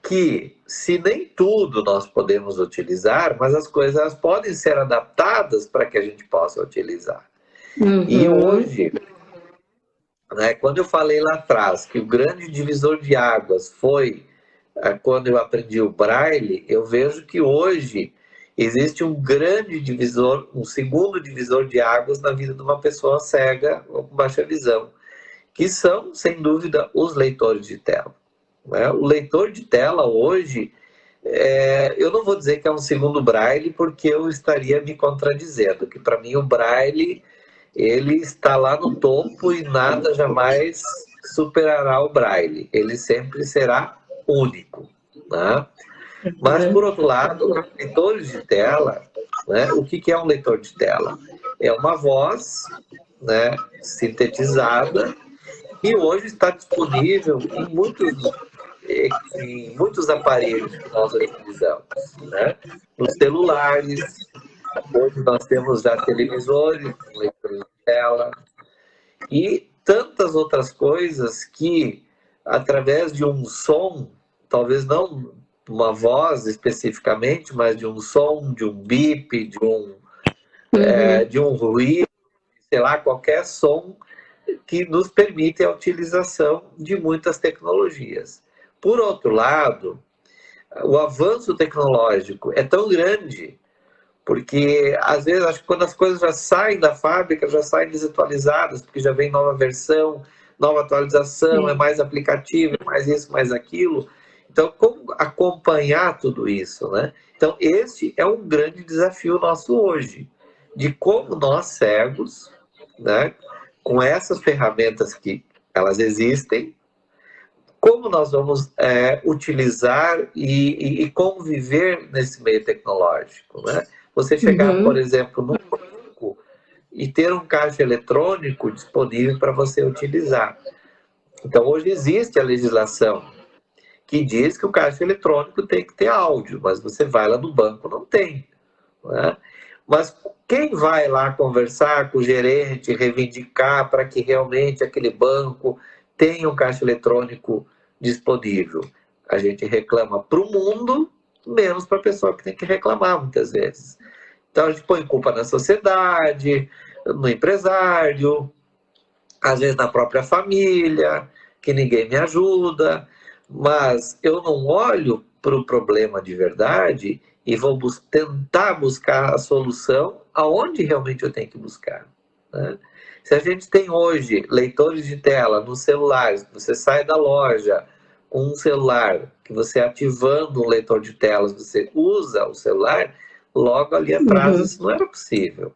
que se nem tudo nós podemos utilizar, mas as coisas podem ser adaptadas para que a gente possa utilizar. E hoje, né, quando eu falei lá atrás que o grande divisor de águas foi quando eu aprendi o Braille, eu vejo que hoje existe um grande divisor, um segundo divisor de águas na vida de uma pessoa cega ou com baixa visão, que são, sem dúvida, os leitores de tela, né? O leitor de tela hoje, eu não vou dizer que é um segundo Braille, porque eu estaria me contradizendo, que para mim o Braille ele está lá no topo e nada jamais superará o Braille. Ele sempre será único, né? Mas, por outro lado, leitores de tela, né? O que é um leitor de tela? É uma voz, né, sintetizada e hoje está disponível em muitos aparelhos que nós utilizamos, né? Nos celulares, hoje nós temos já televisores, leitores de tela e tantas outras coisas que, através de um som, talvez não uma voz especificamente, mas de um som, de um bip, de um ruído, sei lá, qualquer som que nos permite a utilização de muitas tecnologias. Por outro lado, o avanço tecnológico é tão grande, porque às vezes acho que quando as coisas já saem da fábrica, já saem desatualizadas, porque já vem nova versão, nova atualização, é mais aplicativo, é mais isso, mais aquilo. Então, como acompanhar tudo isso, né? Então, esse é um grande desafio nosso hoje, de como nós cegos, né, com essas ferramentas que elas existem, como nós vamos utilizar e conviver nesse meio tecnológico, né? Você chegar, por exemplo, num banco e ter um caixa eletrônico disponível para você utilizar. Então, hoje existe a legislação que diz que o caixa eletrônico tem que ter áudio, mas você vai lá no banco, não tem, né? Mas quem vai lá conversar com o gerente, reivindicar para que realmente aquele banco tenha um caixa eletrônico disponível? A gente reclama para o mundo, menos para a pessoa que tem que reclamar, muitas vezes. Então, a gente põe culpa na sociedade, no empresário, às vezes na própria família, que ninguém me ajuda, mas eu não olho para o problema de verdade e vou tentar buscar a solução aonde realmente eu tenho que buscar, né? Se a gente tem hoje leitores de tela nos celulares, você sai da loja com um celular, que você ativando um leitor de telas, você usa o celular, logo ali atrás isso não era possível,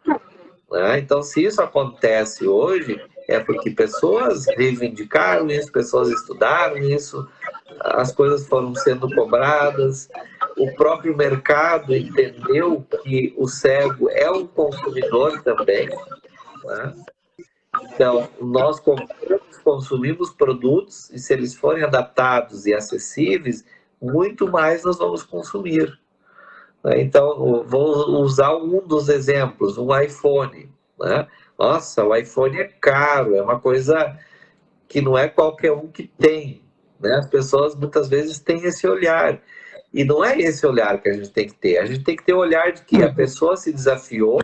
né? Então, se isso acontece hoje, é porque pessoas reivindicaram isso, pessoas estudaram isso, as coisas foram sendo cobradas, o próprio mercado entendeu que o cego é um consumidor também, né? Então, nós consumimos produtos e se eles forem adaptados e acessíveis, muito mais nós vamos consumir. Então, vou usar um dos exemplos, um iPhone, né? Nossa, o iPhone é caro, é uma coisa que não é qualquer um que tem, né? As pessoas muitas vezes têm esse olhar. E não é esse olhar que a gente tem que ter. A gente tem que ter o olhar de que a pessoa se desafiou,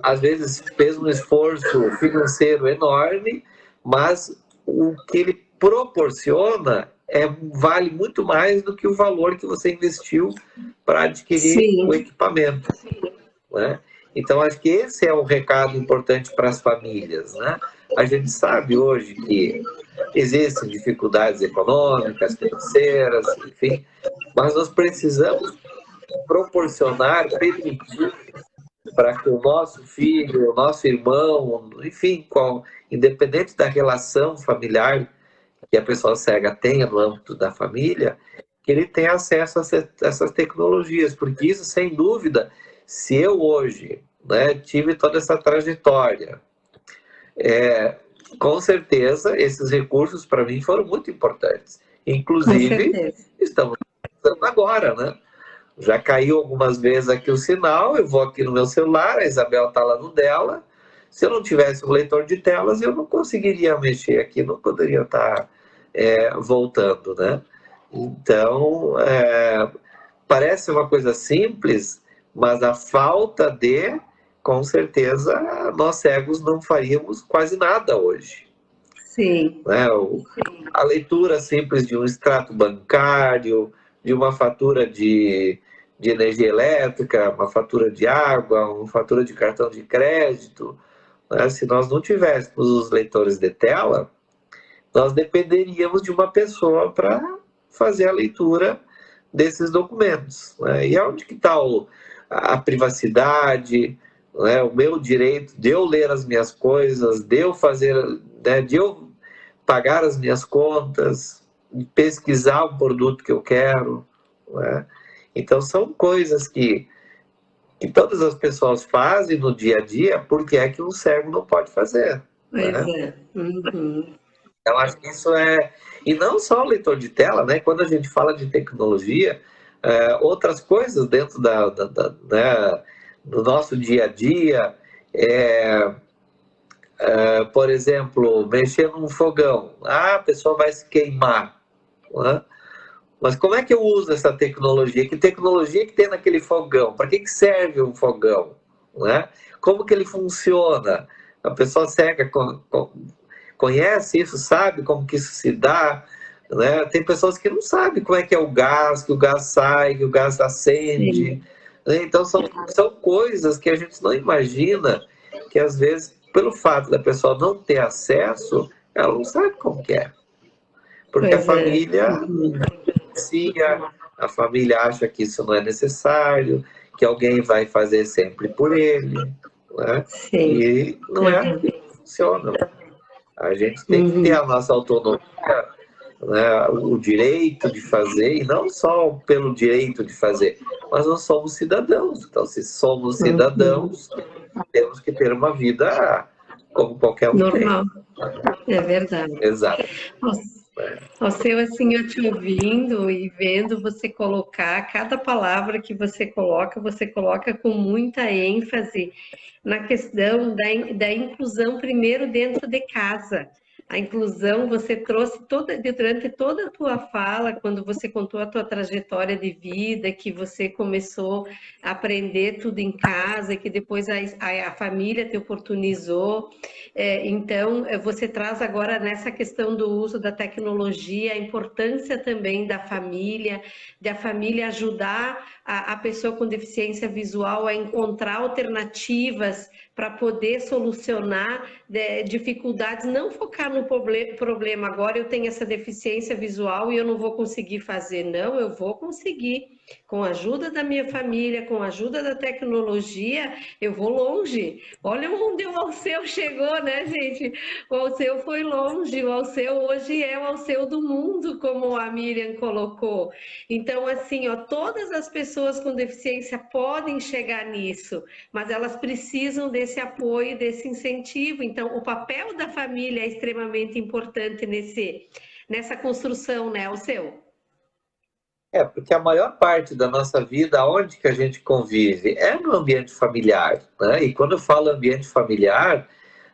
às vezes fez um esforço financeiro enorme, mas o que ele proporciona vale muito mais do que o valor que você investiu para adquirir o equipamento, né? Então, acho que esse é um recado importante para as famílias, né? A gente sabe hoje que existem dificuldades econômicas, financeiras, enfim, mas nós precisamos proporcionar, permitir para que o nosso filho, o nosso irmão, enfim, independente da relação familiar que a pessoa cega tenha no âmbito da família, que ele tenha acesso a essas tecnologias, porque isso, sem dúvida, se eu hoje, né, tive toda essa trajetória, com certeza esses recursos para mim foram muito importantes. Inclusive, estamos pensando agora, né? Já caiu algumas vezes aqui o sinal, eu vou aqui no meu celular, a Isabel está lá no dela. Se eu não tivesse um leitor de telas, eu não conseguiria mexer aqui, não poderia estar voltando, né? Então, parece uma coisa simples, mas a falta com certeza, nós cegos não faríamos quase nada hoje. Sim. Né? A leitura simples de um extrato bancário, de uma fatura de energia elétrica, uma fatura de água, uma fatura de cartão de crédito, né? Se nós não tivéssemos os leitores de tela, nós dependeríamos de uma pessoa para fazer a leitura desses documentos, né? E onde que está a privacidade, né? O meu direito de eu ler as minhas coisas, de eu fazer, né? De eu pagar as minhas contas, de pesquisar o produto que eu quero, né? Então, são coisas que todas as pessoas fazem no dia a dia, porque é que um cego não pode fazer. Pois né? Eu acho que isso E não só o leitor de tela, né? Quando a gente fala de tecnologia, outras coisas dentro né, do nosso dia a dia, por exemplo, mexer num fogão. A pessoa vai se queimar, né? Mas como é que eu uso essa tecnologia? Que tecnologia que tem naquele fogão? Para que serve um fogão? Né? Como que ele funciona? A pessoa cega conhece isso, sabe como que isso se dá? Né? Tem pessoas que não sabem como é que é o gás, que o gás sai, que o gás acende. Né? Então, são coisas que a gente não imagina, que às vezes, pelo fato da pessoa não ter acesso, ela não sabe como que é. Porque a família negocia, a família acha que isso não é necessário, que alguém vai fazer sempre por ele, né? Sim. E não é assim que funciona. A gente tem que ter a nossa autonomia, né, o direito de fazer, e não só pelo direito de fazer, mas nós somos cidadãos. Então, se somos cidadãos, temos que ter uma vida como qualquer um Normal. tem. É verdade. Exato. Ao seu, assim, eu te ouvindo e vendo você colocar, cada palavra que você coloca com muita ênfase na questão da inclusão, primeiro dentro de casa. A inclusão você trouxe durante toda a tua fala, quando você contou a tua trajetória de vida, que você começou a aprender tudo em casa, que depois a família te oportunizou. Então, você traz agora nessa questão do uso da tecnologia, a importância também da família, de a família ajudar a pessoa com deficiência visual a encontrar alternativas para poder solucionar dificuldades, não focar no problema, agora eu tenho essa deficiência visual e eu não vou conseguir fazer, não, eu vou conseguir. Com a ajuda da minha família, com a ajuda da tecnologia, eu vou longe. Olha onde o Alceu chegou, né, gente? O Alceu foi longe, o Alceu hoje é o Alceu do mundo, como a Miriam colocou. Então, assim, ó, todas as pessoas com deficiência podem chegar nisso, mas elas precisam desse apoio, desse incentivo. Então, o papel da família é extremamente importante nessa construção, né, Alceu? Porque a maior parte da nossa vida, onde que a gente convive, é no ambiente familiar, né? E quando eu falo ambiente familiar,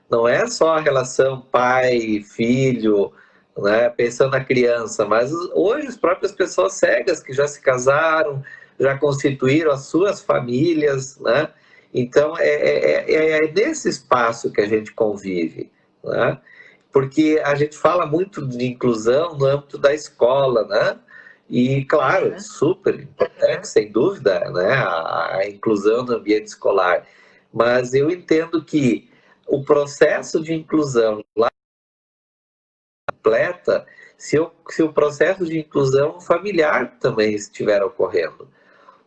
não é só a relação pai, filho, né? Pensando na criança, mas hoje as próprias pessoas cegas que já se casaram, já constituíram as suas famílias, né? Então é nesse espaço que a gente convive, né? Porque a gente fala muito de inclusão no âmbito da escola, né? E, claro, super importante, sem dúvida, né, a inclusão no ambiente escolar. Mas eu entendo que o processo de inclusão lá completa se o processo de inclusão familiar também estiver ocorrendo.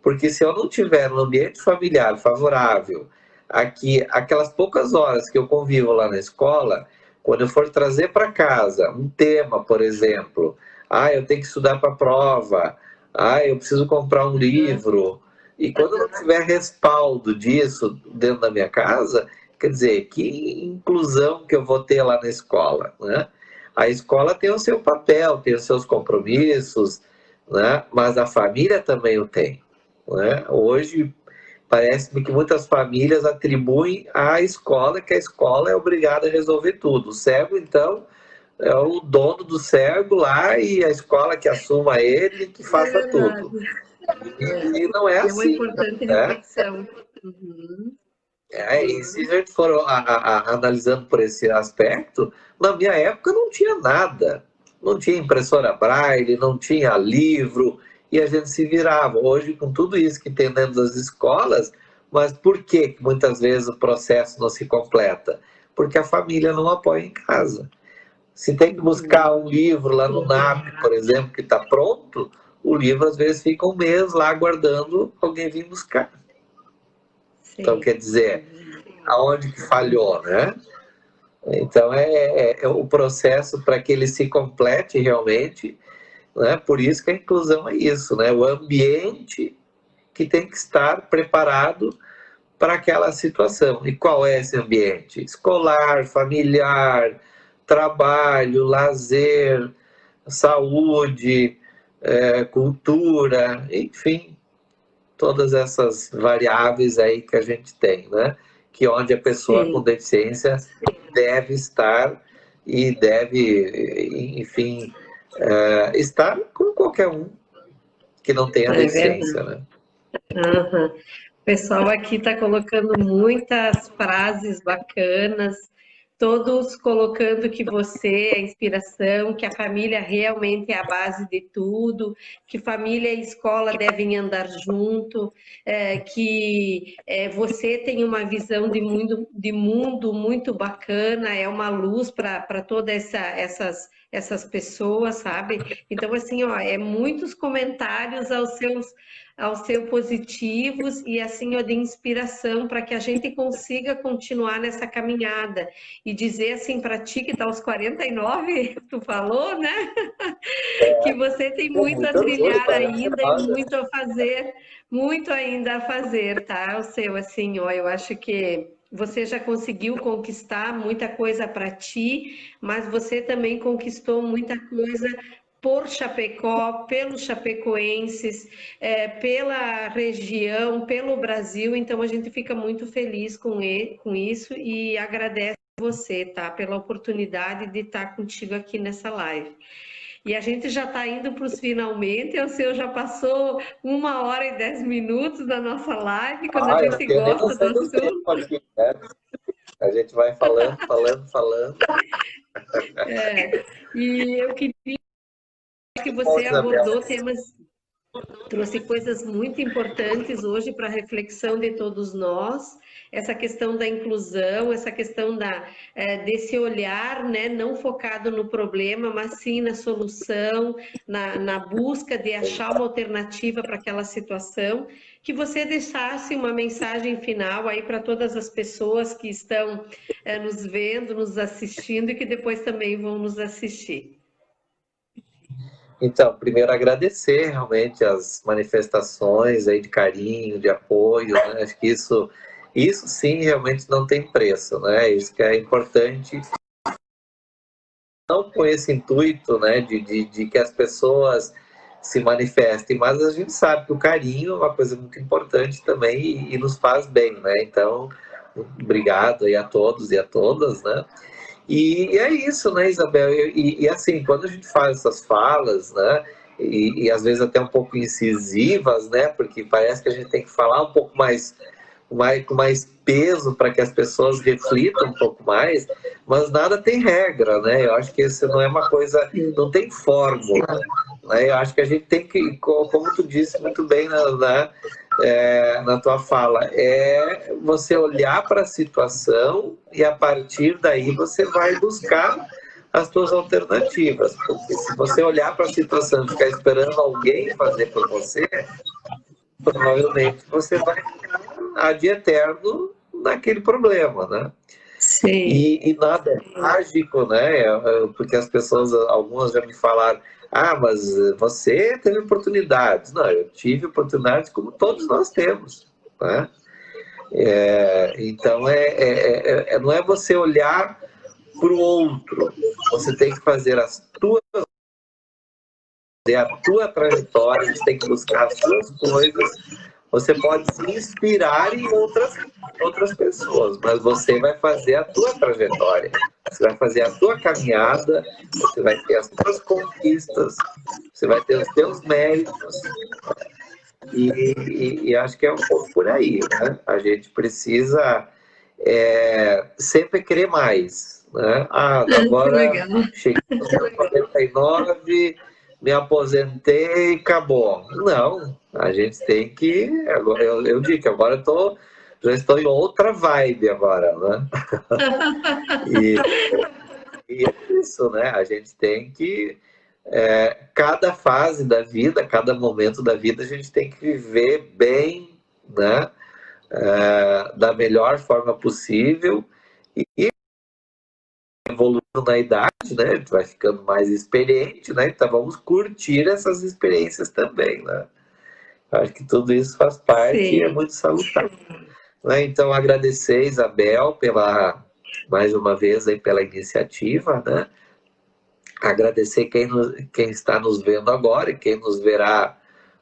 Porque se eu não tiver um ambiente familiar favorável, aquelas poucas horas que eu convivo lá na escola, quando eu for trazer para casa um tema, por exemplo, eu tenho que estudar para a prova, eu preciso comprar um livro, e quando eu não tiver respaldo disso dentro da minha casa, quer dizer, que inclusão que eu vou ter lá na escola, né? A escola tem o seu papel, tem os seus compromissos, né? Mas a família também o tem. Né? Hoje, parece-me que muitas famílias atribuem à escola que a escola é obrigada a resolver tudo. O cego, então, é o dono do cego lá e a escola que assuma ele que faça tudo. E não é É uma assim. importante Né? reflexão. Uhum. E se a gente for analisando por esse aspecto, na minha época não tinha nada. Não tinha impressora braille, não tinha livro, e a gente se virava. Hoje, com tudo isso que tem dentro das escolas, mas por que muitas vezes o processo não se completa? Porque a família não apoia em casa. Se tem que buscar um livro lá no NAP, por exemplo, que está pronto, o livro às vezes fica um mês lá aguardando alguém vir buscar. Sim. Então, quer dizer, aonde que falhou, né? Então, é o processo para que ele se complete realmente, né? Por isso que a inclusão é isso, né? O ambiente que tem que estar preparado para aquela situação. E qual é esse ambiente? Escolar, familiar, trabalho, lazer, saúde, cultura, enfim, todas essas variáveis aí que a gente tem, né? Que onde a pessoa com deficiência deve estar e deve, enfim, estar como qualquer um que não tenha deficiência, né? Uhum. O pessoal aqui está colocando muitas frases bacanas, todos colocando que você é inspiração, que a família realmente é a base de tudo, que família e escola devem andar junto, que você tem uma visão de mundo muito bacana, é uma luz para todas essas pessoas, sabe? Então, assim, ó, é muitos comentários aos seus positivos e, assim, ó, de inspiração para que a gente consiga continuar nessa caminhada. E dizer, assim, para ti que tá aos 49, tu falou, né? Que você tem muito a Muito orgulho, trilhar parece ainda e nada. muito ainda a fazer, tá? O seu, assim, ó, eu acho que você já conseguiu conquistar muita coisa para ti, mas você também conquistou muita coisa por Chapecó, pelos chapecoenses, pela região, pelo Brasil. Então a gente fica muito feliz com isso e agradece você, tá? Pela oportunidade de estar contigo aqui nessa live. E a gente já está indo para os finalmente, o seu já passou 1 hora e 10 minutos da nossa live, quando a Eu não gente tenho nem gosta do noção do tempo assunto. aqui, né? A gente vai falando, falando, falando. E eu queria que Bom, você Isabel. abordou temas, trouxe coisas muito importantes hoje para a reflexão de todos nós, essa questão da inclusão, essa questão desse olhar, né, não focado no problema, mas sim na solução, na busca de achar uma alternativa para aquela situação, que você deixasse uma mensagem final aí para todas as pessoas que estão nos vendo, nos assistindo e que depois também vão nos assistir. Então, primeiro agradecer realmente as manifestações aí de carinho, de apoio, né? Acho que isso sim realmente não tem preço, né? Isso que é importante, não com esse intuito, né, de que as pessoas se manifestem, mas a gente sabe que o carinho é uma coisa muito importante também e nos faz bem, né? Então, obrigado aí a todos e a todas, né? E é isso, né, Isabel? Assim, quando a gente faz essas falas, né, e às vezes até um pouco incisivas, né, porque parece que a gente tem que falar um pouco com mais peso para que as pessoas reflitam um pouco mais, mas nada tem regra, né? Eu acho que isso não é uma coisa, não tem fórmula, né? Eu acho que a gente tem que, como tu disse muito bem na tua fala, é você olhar para a situação e a partir daí você vai buscar as suas alternativas. Porque se você olhar para a situação e ficar esperando alguém fazer por você, provavelmente você vai ficar ad eterno naquele problema, né? Sim. E nada é mágico, né? Porque as pessoas, algumas já me falaram, mas você teve oportunidades. Não, eu tive oportunidades como todos nós temos, né? Então, não é você olhar para o outro, você tem que fazer a tua trajetória, você tem que buscar as suas coisas. Você pode se inspirar em outras pessoas, mas você vai fazer a tua trajetória, você vai fazer a tua caminhada, você vai ter as tuas conquistas, você vai ter os teus méritos, e acho que é um pouco por aí, né? A gente precisa sempre querer mais, né? Que Agora legal. cheguei aos 49, me aposentei e acabou. Não, a gente tem que. Agora, eu digo que agora já estou em outra vibe agora, né? E é isso, né? A gente tem que. Cada fase da vida, cada momento da vida, a gente tem que viver bem, né? Da melhor forma possível e evoluindo na idade, né? A gente vai ficando mais experiente, né? Então vamos curtir essas experiências também, né? Acho que tudo isso faz parte e é Sim. muito salutar. Né? Então agradecer, Isabel, mais uma vez aí pela iniciativa, né? Agradecer quem está nos vendo agora e quem nos verá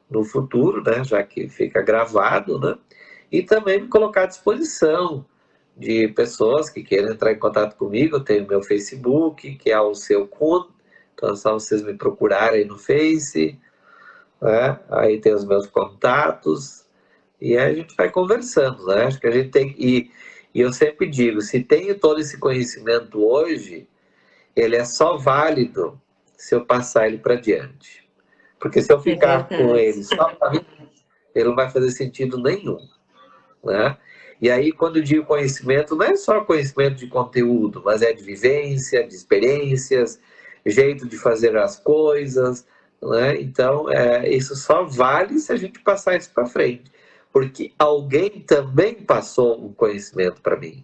no futuro, né? Já que fica gravado, né? E também me colocar à disposição de pessoas que queiram entrar em contato comigo. Eu tenho meu Facebook, que é o Seu Kun, então é só vocês me procurarem no Face, né? Aí tem os meus contatos e aí a gente vai conversando, né? Acho que a gente tem e eu sempre digo, se tenho todo esse conhecimento hoje, ele é só válido se eu passar ele para diante. Porque se eu É ficar com verdade. ele só para mim, ele não vai fazer sentido nenhum, né? E aí, quando eu digo conhecimento, não é só conhecimento de conteúdo, mas é de vivência, de experiências, jeito de fazer as coisas, né? Então, isso só vale se a gente passar isso para frente, porque alguém também passou um conhecimento para mim.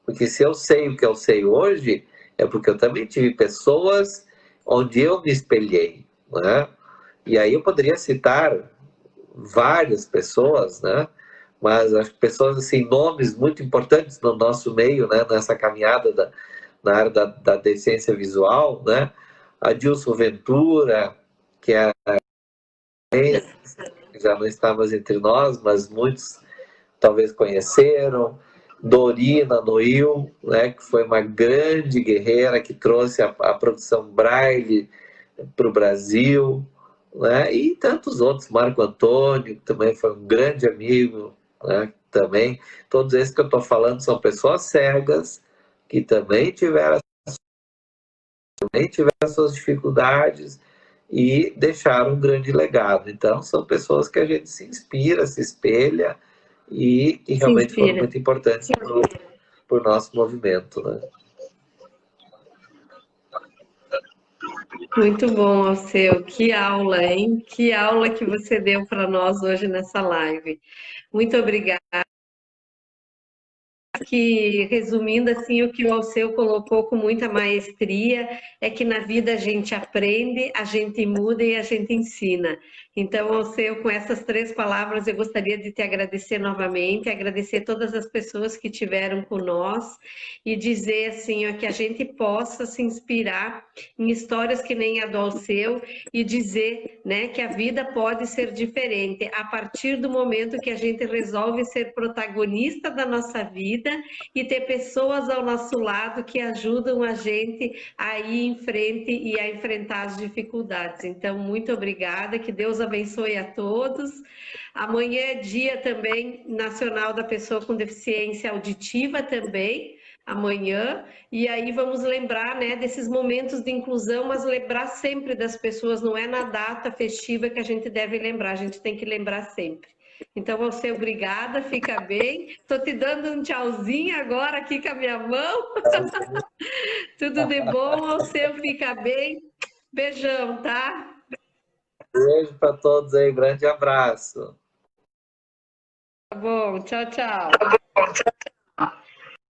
Porque se eu sei o que eu sei hoje, é porque eu também tive pessoas onde eu me espelhei, né? E aí eu poderia citar várias pessoas, né? Mas as pessoas, assim, nomes muito importantes no nosso meio, né? Nessa caminhada na área da deficiência visual, né? Adilson Ventura, que já não está mais entre nós, mas muitos talvez conheceram. Dorina Noil, né, que foi uma grande guerreira que trouxe a produção Braille para o Brasil, né, e tantos outros. Marco Antônio, que também foi um grande amigo, né, também. Todos esses que eu estou falando são pessoas cegas que também tiveram suas dificuldades e deixaram um grande legado. Então, são pessoas que a gente se inspira, se espelha e que Se realmente foram inspira. muito importantes para o nosso movimento, né? Muito bom, Alceu. Que aula, hein? Que aula que você deu para nós hoje nessa live. Muito obrigada. Que, resumindo assim, o que o Alceu colocou com muita maestria é que na vida a gente aprende, a gente muda e a gente ensina. Então, Alceu, com essas três palavras, eu gostaria de te agradecer novamente, agradecer todas as pessoas que tiveram com nós e dizer assim, ó, que a gente possa se inspirar em histórias que nem a do Alceu e dizer, né, que a vida pode ser diferente a partir do momento que a gente resolve ser protagonista da nossa vida e ter pessoas ao nosso lado que ajudam a gente a ir em frente e a enfrentar as dificuldades. Então, muito obrigada, que Deus abençoe a todos. Amanhã é dia também nacional da pessoa com deficiência auditiva também, amanhã, e aí vamos lembrar, né, desses momentos de inclusão, mas lembrar sempre das pessoas, não é na data festiva que a gente deve lembrar, a gente tem que lembrar sempre. Então, você, obrigada, fica bem. Estou te dando um tchauzinho agora aqui com a minha mão. Tudo de bom, você fica bem. Beijão, tá? Beijo para todos aí, grande abraço. Tá bom, tchau, tchau.